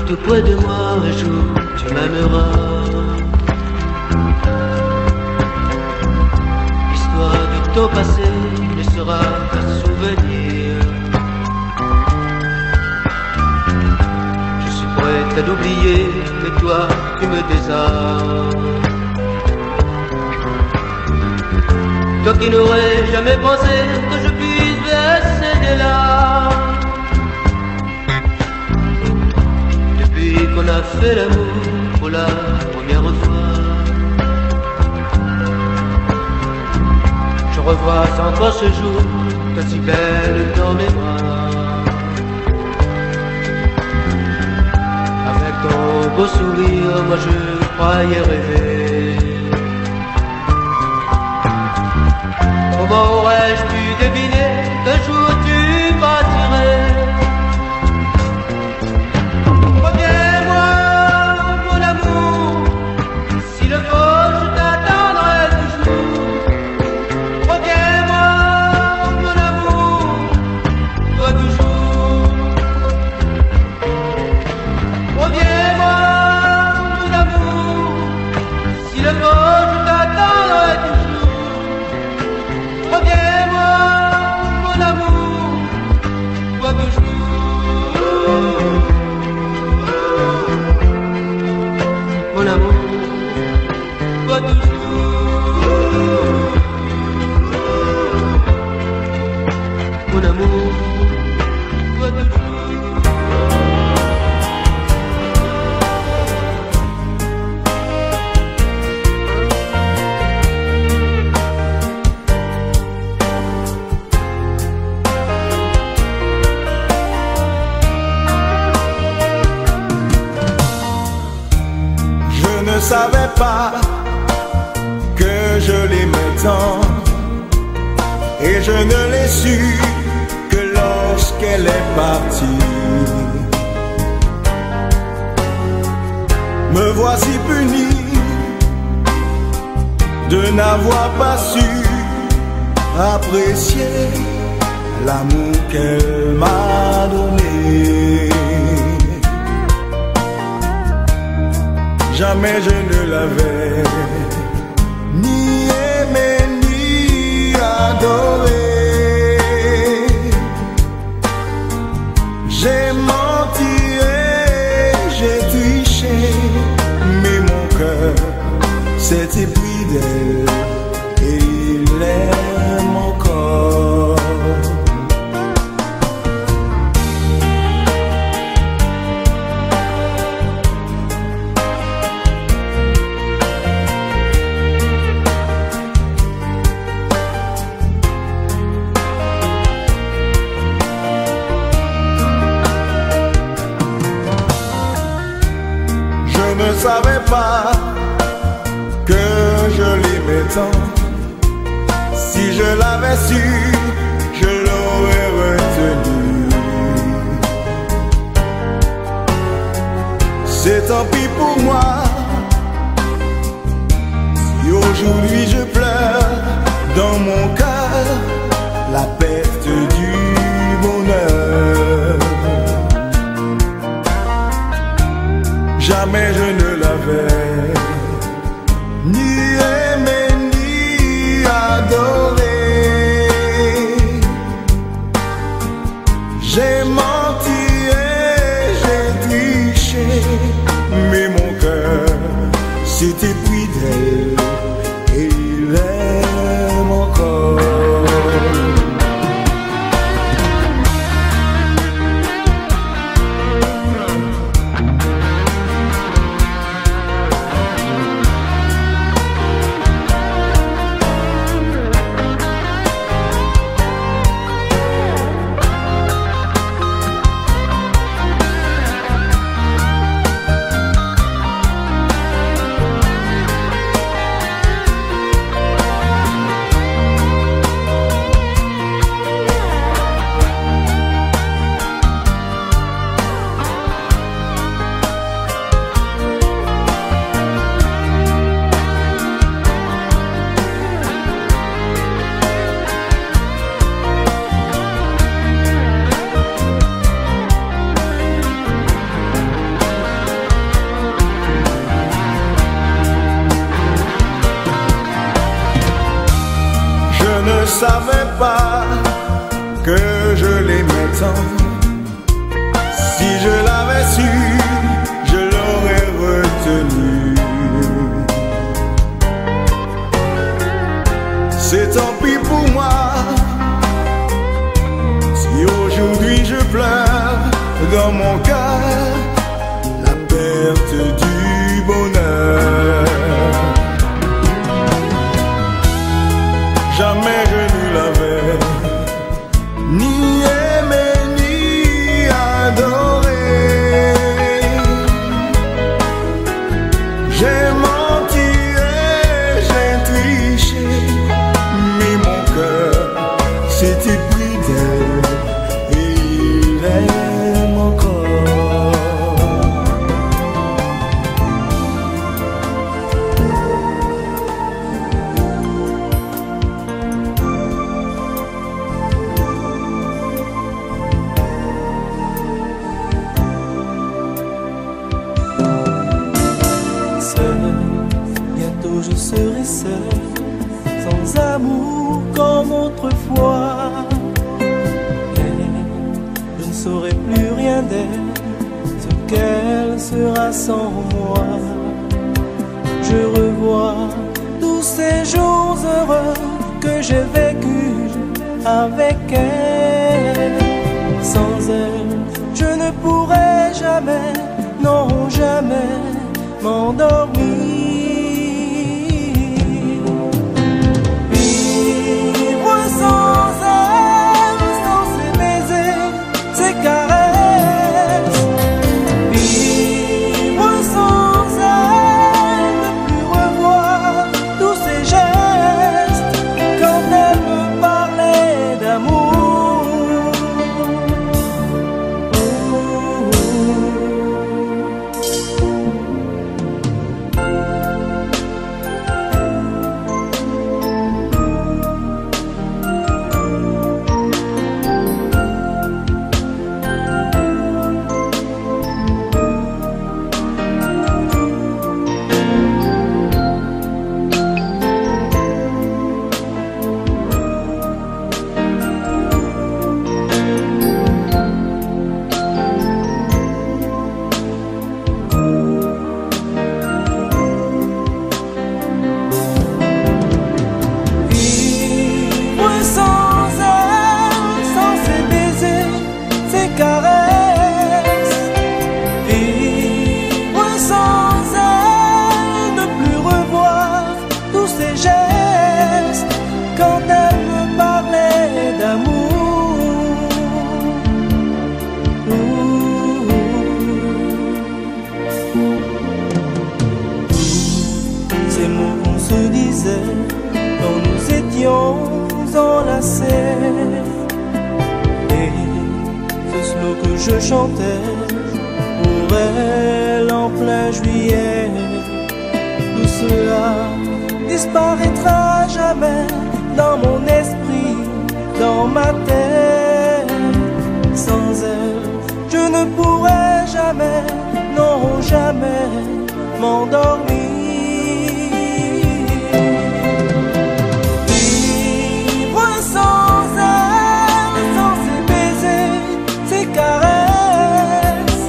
tout près de moi, un jour tu m'aimeras. L'histoire de ton passé ne sera qu'un souvenir. Je suis prête à l'oublier, mais toi tu me désarmes. Toi qui n'aurais jamais pensé que je puisse verser des larmes. Qu'on a fait l'amour pour la première fois, je revois sans toi ce jour, toi si belle dans mes bras. Avec ton beau sourire, moi je croyais rêver. Comment aurais-je pu deviner qu'un jour tu partirais? Je ne savais pas que je l'aimais tant, et je ne l'ai su que lorsqu'elle est partie. Me voici puni de n'avoir pas su apprécier l'amour qu'elle m'a donné. Jamais je ne l'avais ni aimé ni adoré. J'ai menti et j'ai triché cet épris d'elle et il l'aime encore. Je ne savais pas que je l'aimais tant. Si je l'avais su, je l'aurais retenu. C'est tant pis pour moi si aujourd'hui je pleure dans mon cœur la perte du bonheur. Jamais je ne l'avais ni aimé ni adoré. J'ai menti et j'ai triché, mais mon cœur s'est épris d'elle et il aime encore. Je ne savais pas que je l'aimais tant. Si je l'avais su, je l'aurais retenu. C'est tant pis pour moi si aujourd'hui je pleure dans mon cœur la perte du bonheur. Jamais je ne l'avais ni aimé ni adoré. J'ai menti et j'ai triché, mais mon cœur s'est épris d'elle et il aime encore. Je serai seul, sans amour comme autrefois. Et je ne saurai plus rien d'elle, ce qu'elle sera sans moi. Je revois tous ces jours heureux que j'ai vécus avec elle. Sans elle, je ne pourrai jamais, non jamais m'endormir. mots que je chantais pour elle en plein juillet. Tout cela disparaîtra jamais dans mon esprit, dans ma tête. Sans elle, je ne pourrai jamais, non jamais m'endormir. Vivre sans elle, sans ses baisers, ses caresses.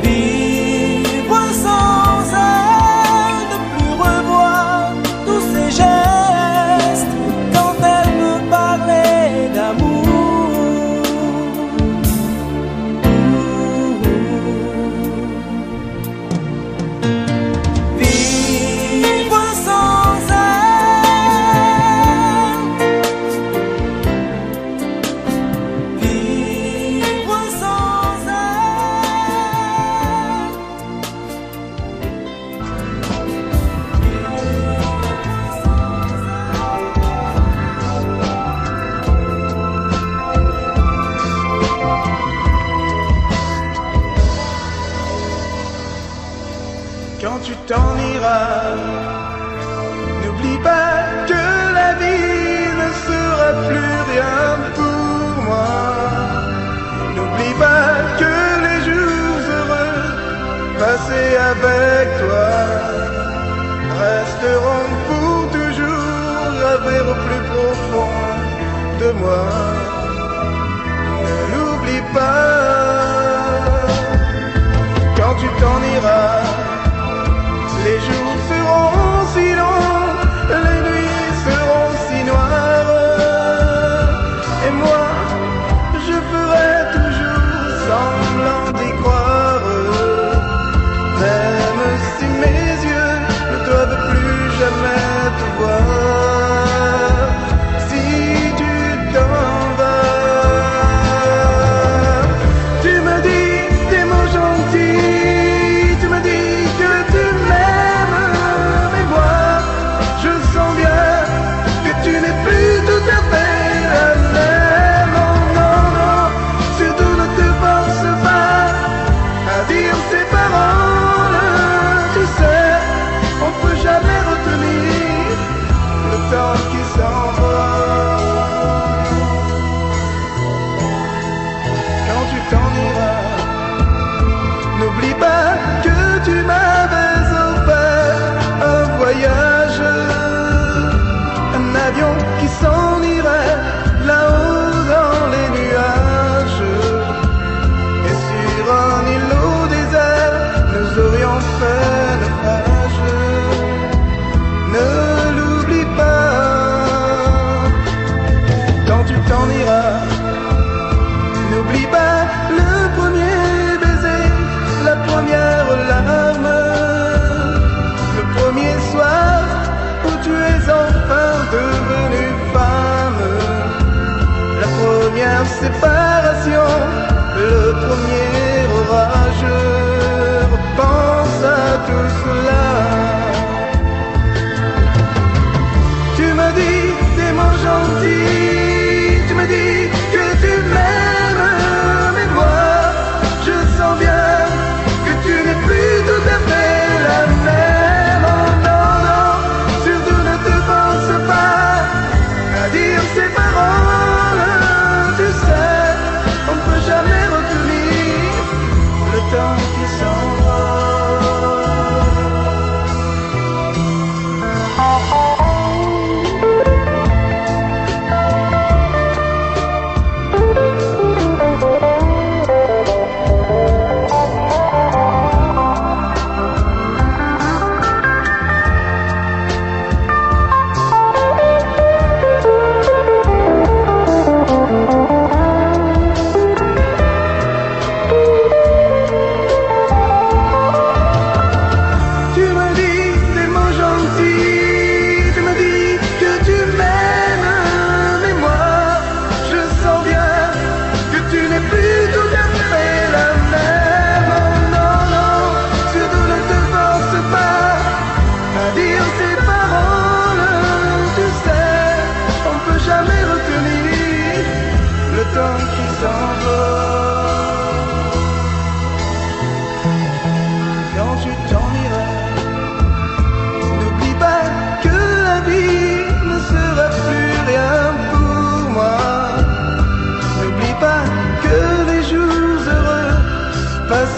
Vivre sans elle, ne plus revoir tous ses gestes quand elle me parlait d'amour. Vivre sans elle, vivre sans elle. Quand tu t'en iras, n'oublie pas que la vie ne sera plus rien pour moi. N'oublie pas que les jours heureux passés avec toi resteront pour toujours gravés au plus profond de moi. Ne l'oublie pas. Quand tu t'en iras, les jours seront si longs, les nuits seront si noires. Et moi, je ferai toujours semblant d'y croire. Même si mes yeux ne doivent plus jamais te voir. Si tu t'en vas, tu me dis des mots gentils, tu me dis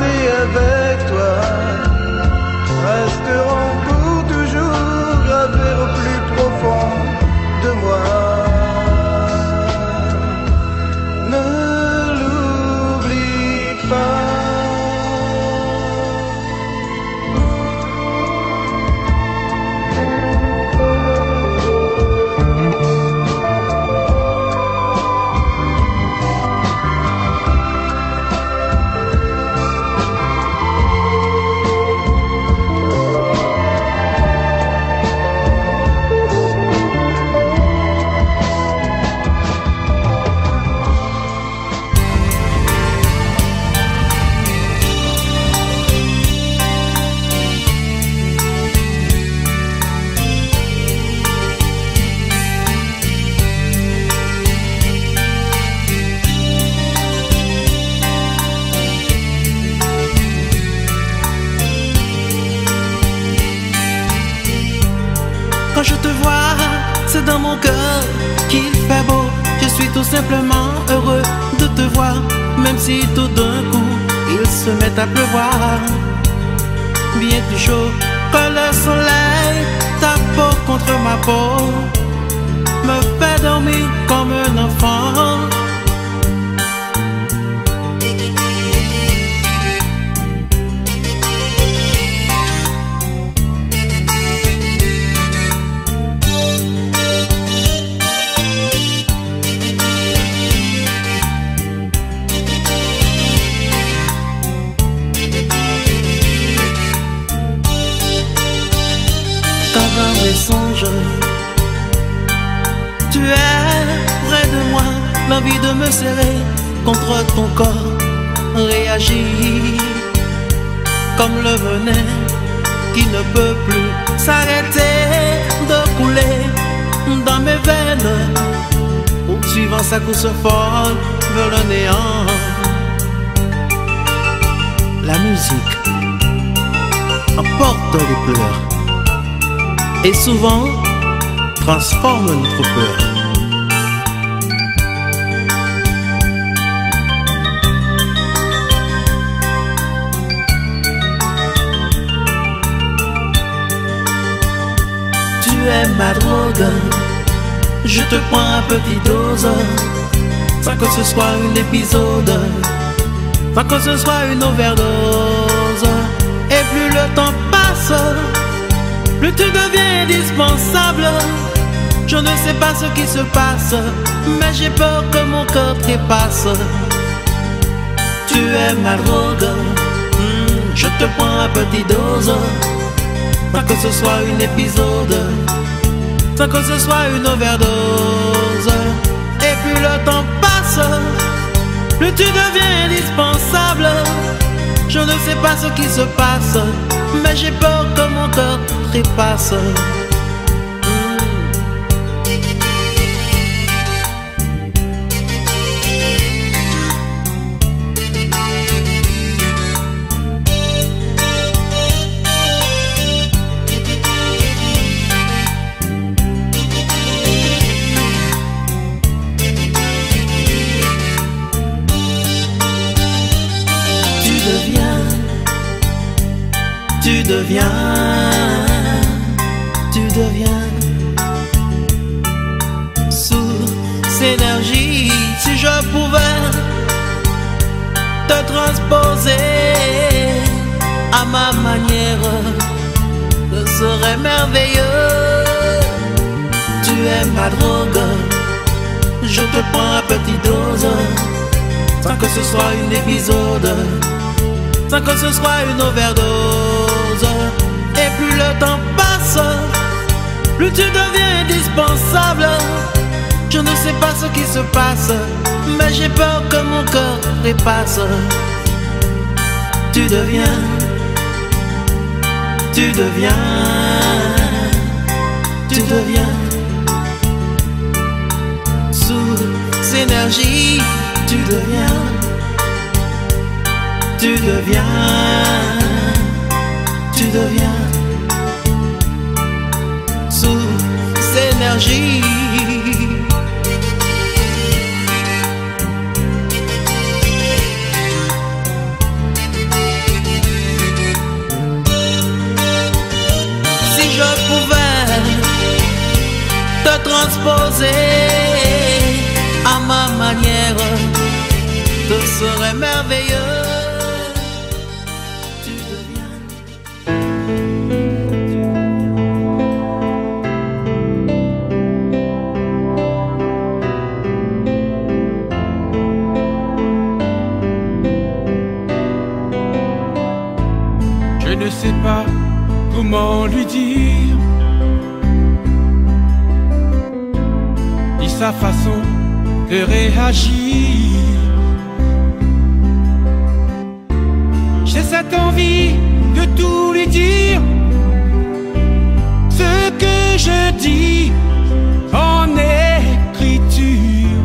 passer avec toi resteront pour toujours gravés au plus profond de moi. Ne l'oublie pas. Quand je te vois, c'est dans mon cœur qu'il fait beau. Je suis tout simplement heureux de te voir, même si tout d'un coup il se met à pleuvoir. Bien plus chaud que le soleil, ta peau contre ma peau me fait dormir comme un enfant. Dans mes songes, tu es près de moi, l'envie de me serrer contre ton corps réagit comme le venin qui ne peut plus s'arrêter de couler dans mes veines, poursuivant sa course folle vers le néant. La musique emporte les pleurs et souvent transforme notre peur. Tu es ma drogue, je te prends à petite dose, sans que ce soit un épisode, sans que ce soit une overdose. Et plus le temps passe, plus tu deviens indispensable. Je ne sais pas ce qui se passe, mais j'ai peur que mon cœur trépasse. Tu es ma drogue, je te prends à petite dose, sans que ce soit un épisode, sans que ce soit une overdose. Et plus le temps passe, plus tu deviens indispensable. Je ne sais pas ce qui se passe, mais j'ai peur que mon cœur trépasse. Tu deviens sous énergie. Si je pouvais te transposer à ma manière, ce serait merveilleux. Tu es ma drogue, je te prends à petite dose, sans que ce soit un épisode, sans que ce soit une overdose. Et plus le temps passe, plus tu deviens indispensable. Je ne sais pas ce qui se passe, mais j'ai peur que mon cœur dépasse. Tu deviens sous énergie. Tu deviens sous énergie. transposer à ma manière, ce serait merveilleux. Je ne sais pas comment lui dire ni sa façon de réagir. J'ai cette envie de tout lui dire, ce que je dis en écriture.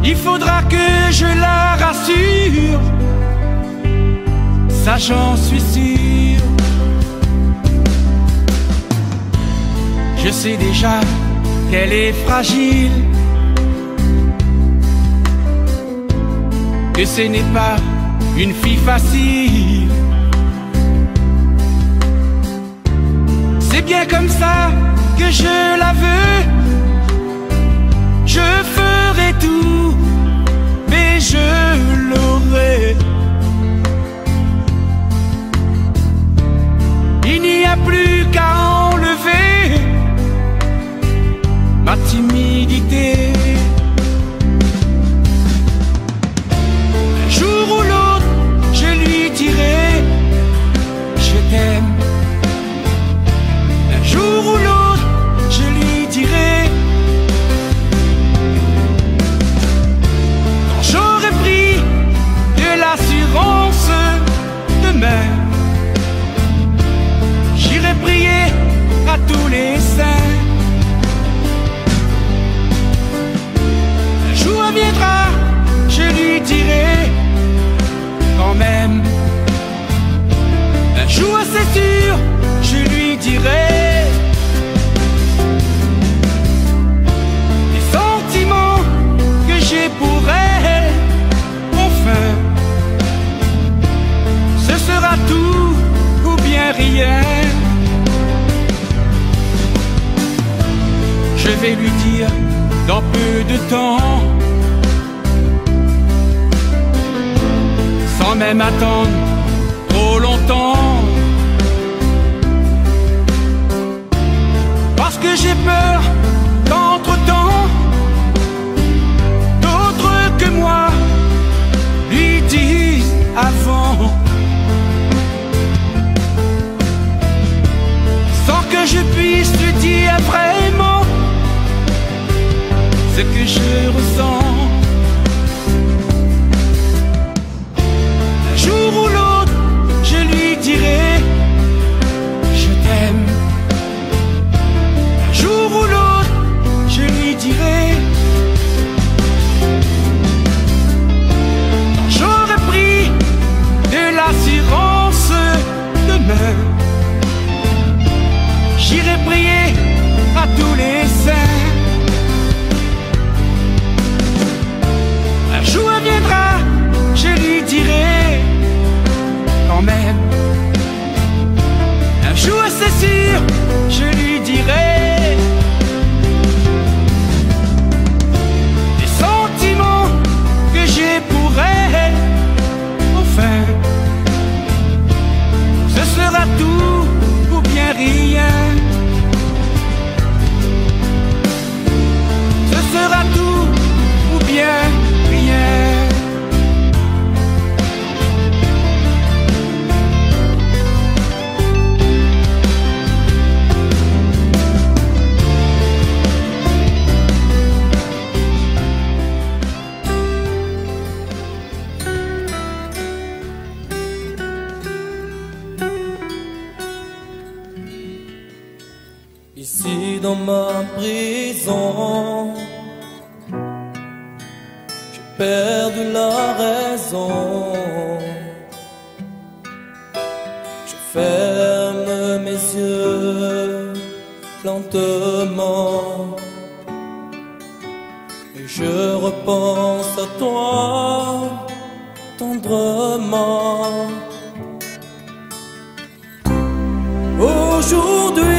Il faudra que je la rassure, ça j'en suis sûr. Je sais déjà qu'elle est fragile, que ce n'est pas une fille facile. C'est bien comme ça que je la veux. Je ferai tout, mais je l'aurai. Il n'y a plus qu'à enlever ma timidité. Un jour ou l'autre, je lui dirai je t'aime. Un jour ou l'autre, je lui dirai quand j'aurai pris de l'assurance demain. J'irai prier à tous les saints. Un jour viendra, je lui dirai quand même. Un jour c'est sûr, je lui dirai les sentiments que j'ai pour elle. Enfin, ce sera tout ou bien rien. Je vais lui dire dans peu de temps, sans même attendre trop longtemps, parce que j'ai peur qu'entre-temps d'autres que moi lui disent avant, sans que je puisse lui dire vraiment ce que je ressens. Un jour ou l'autre, je lui dirai je t'aime. Un jour ou l'autre, je lui dirai quand j'aurai pris de l'assurance demain. J'irai prier à tous les saints. Un jour viendra, je lui dirai quand même. Un jour c'est sûr, je lui dirai les sentiments que j'ai pour elle. Enfin, ce sera tout ou bien rien. Ce sera tout ou bien rien. Ici dans ma prison, j'ai perdu la raison. Je ferme mes yeux lentement et je repense à toi tendrement. Aujourd'hui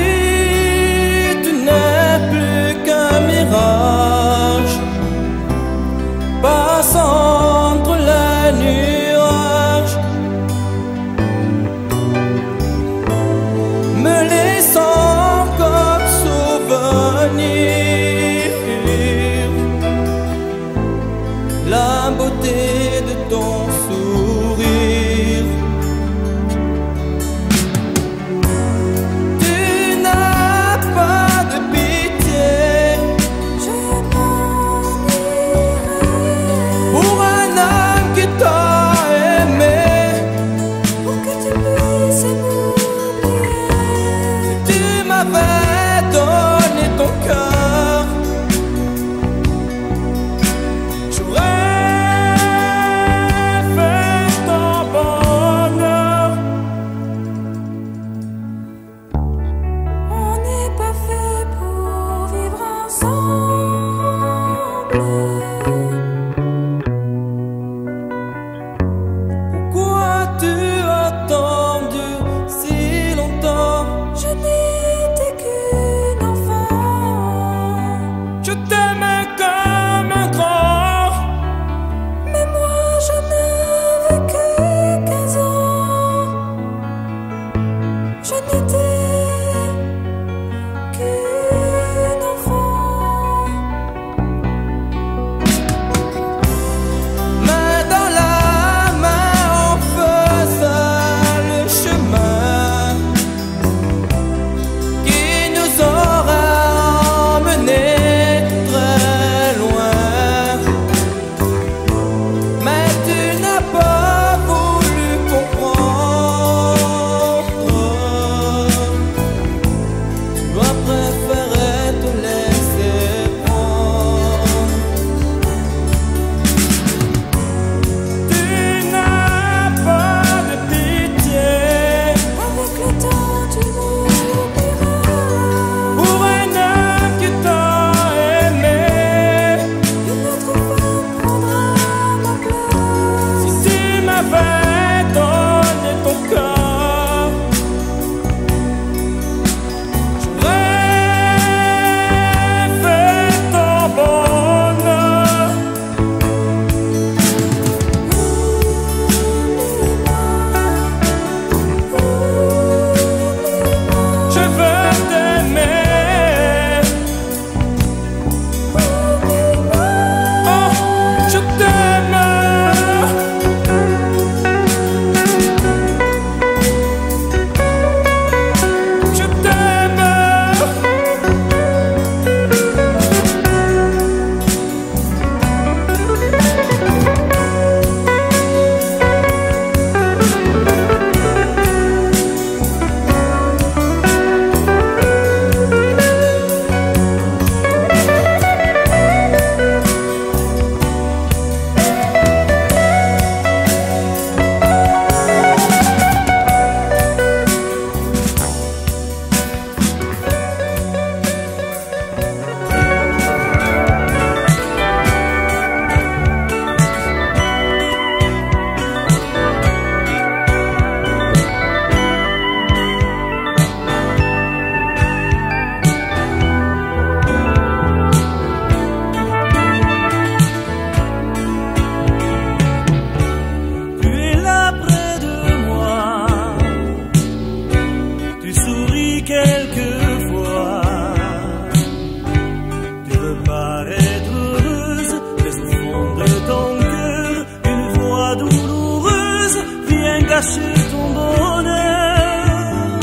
cacher ton bonheur.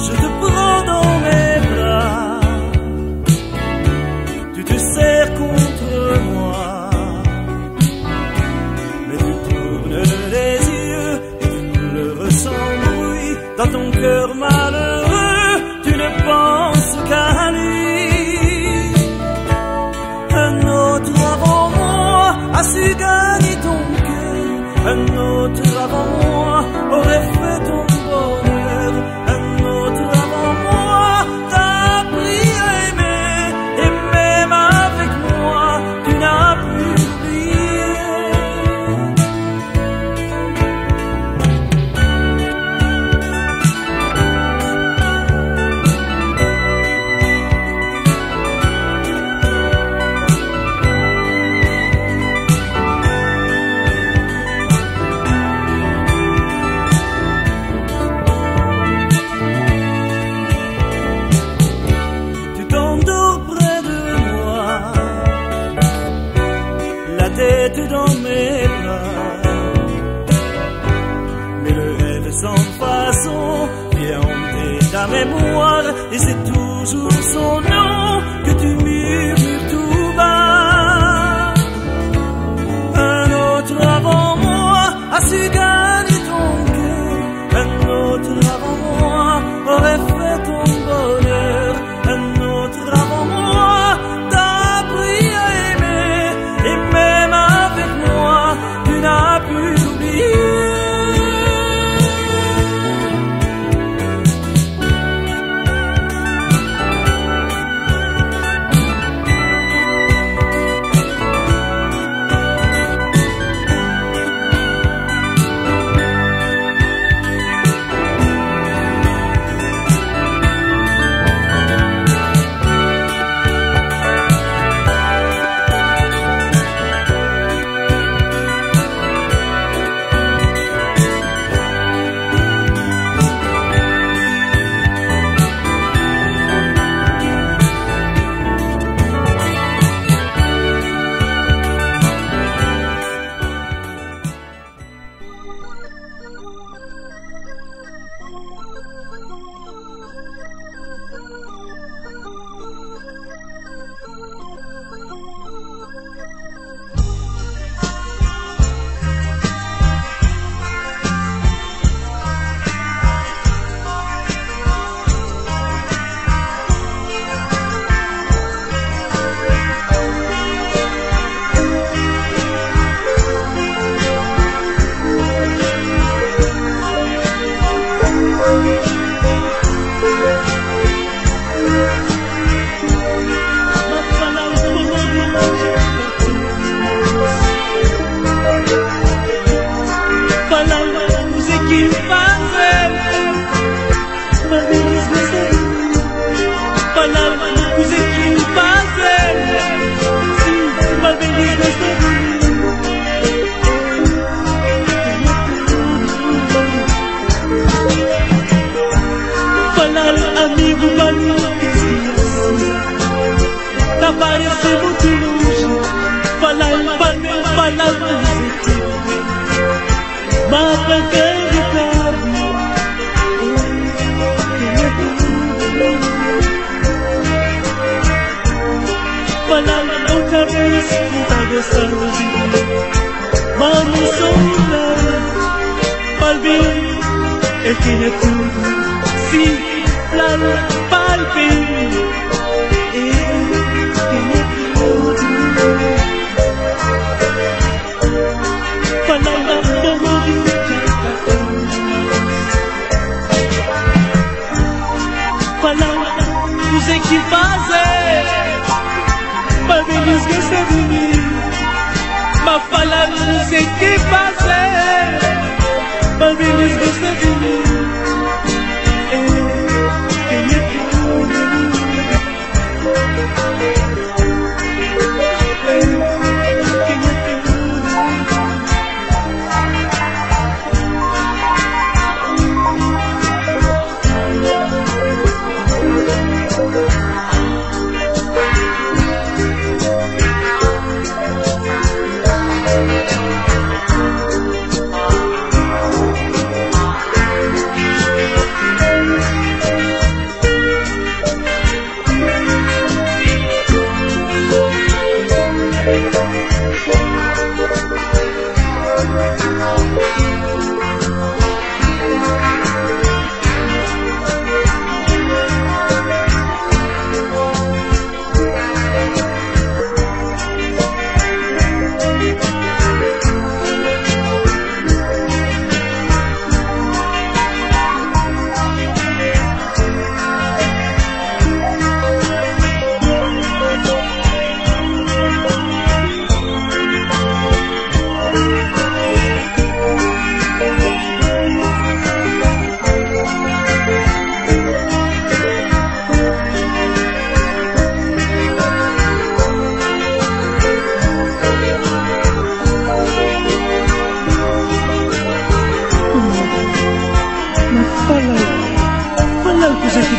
Je te prends dans mes bras, tu te serres contre moi, mais tu tournes les yeux et tu pleures sans bruit. Dans ton cœur malheureux, tu ne penses qu'à lui. Un autre avant moi a su gagner ton cœur, un autre avant moi aurait fait ton bonheur, un autre avant moi t'a appris à aimer, et même avec moi tu n'as plus oublié. Tu t'endors près de moi, la tête dans mes bras, mais le rêve sans façon vient hanter ta mémoire, et c'est toujours son nom que tu murmures tout bas. Un autre avant moi a su gagner ton cœur, un autre avant moi aurait fait ton bonheur, un autre avant moi t'a appris à aimer, et même avec moi tu n'as plus oublié. El que ne tuvo, si la palpe, que fazer para menos que você venir, mas falar não sei que fazer para menos que você venir.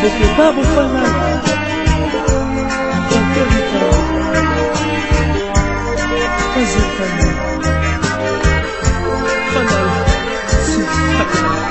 beaucoup, pas beaucoup, pas mal. Ton cœur est pas. Vas-y, pas mal. Pas mal. Si, pas mal.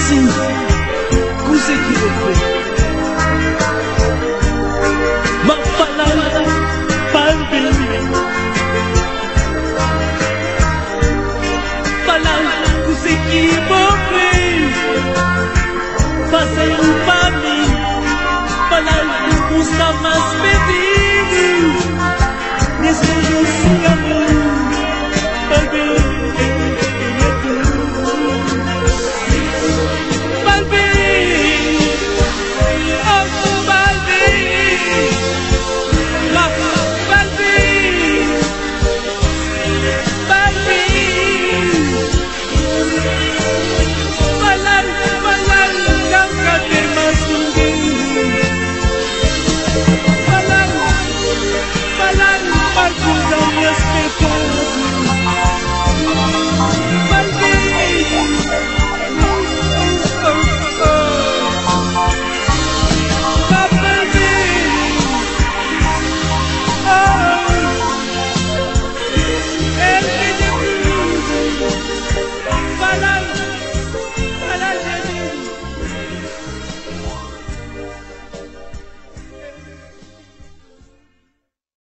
Si, où c'est qu'il est fait?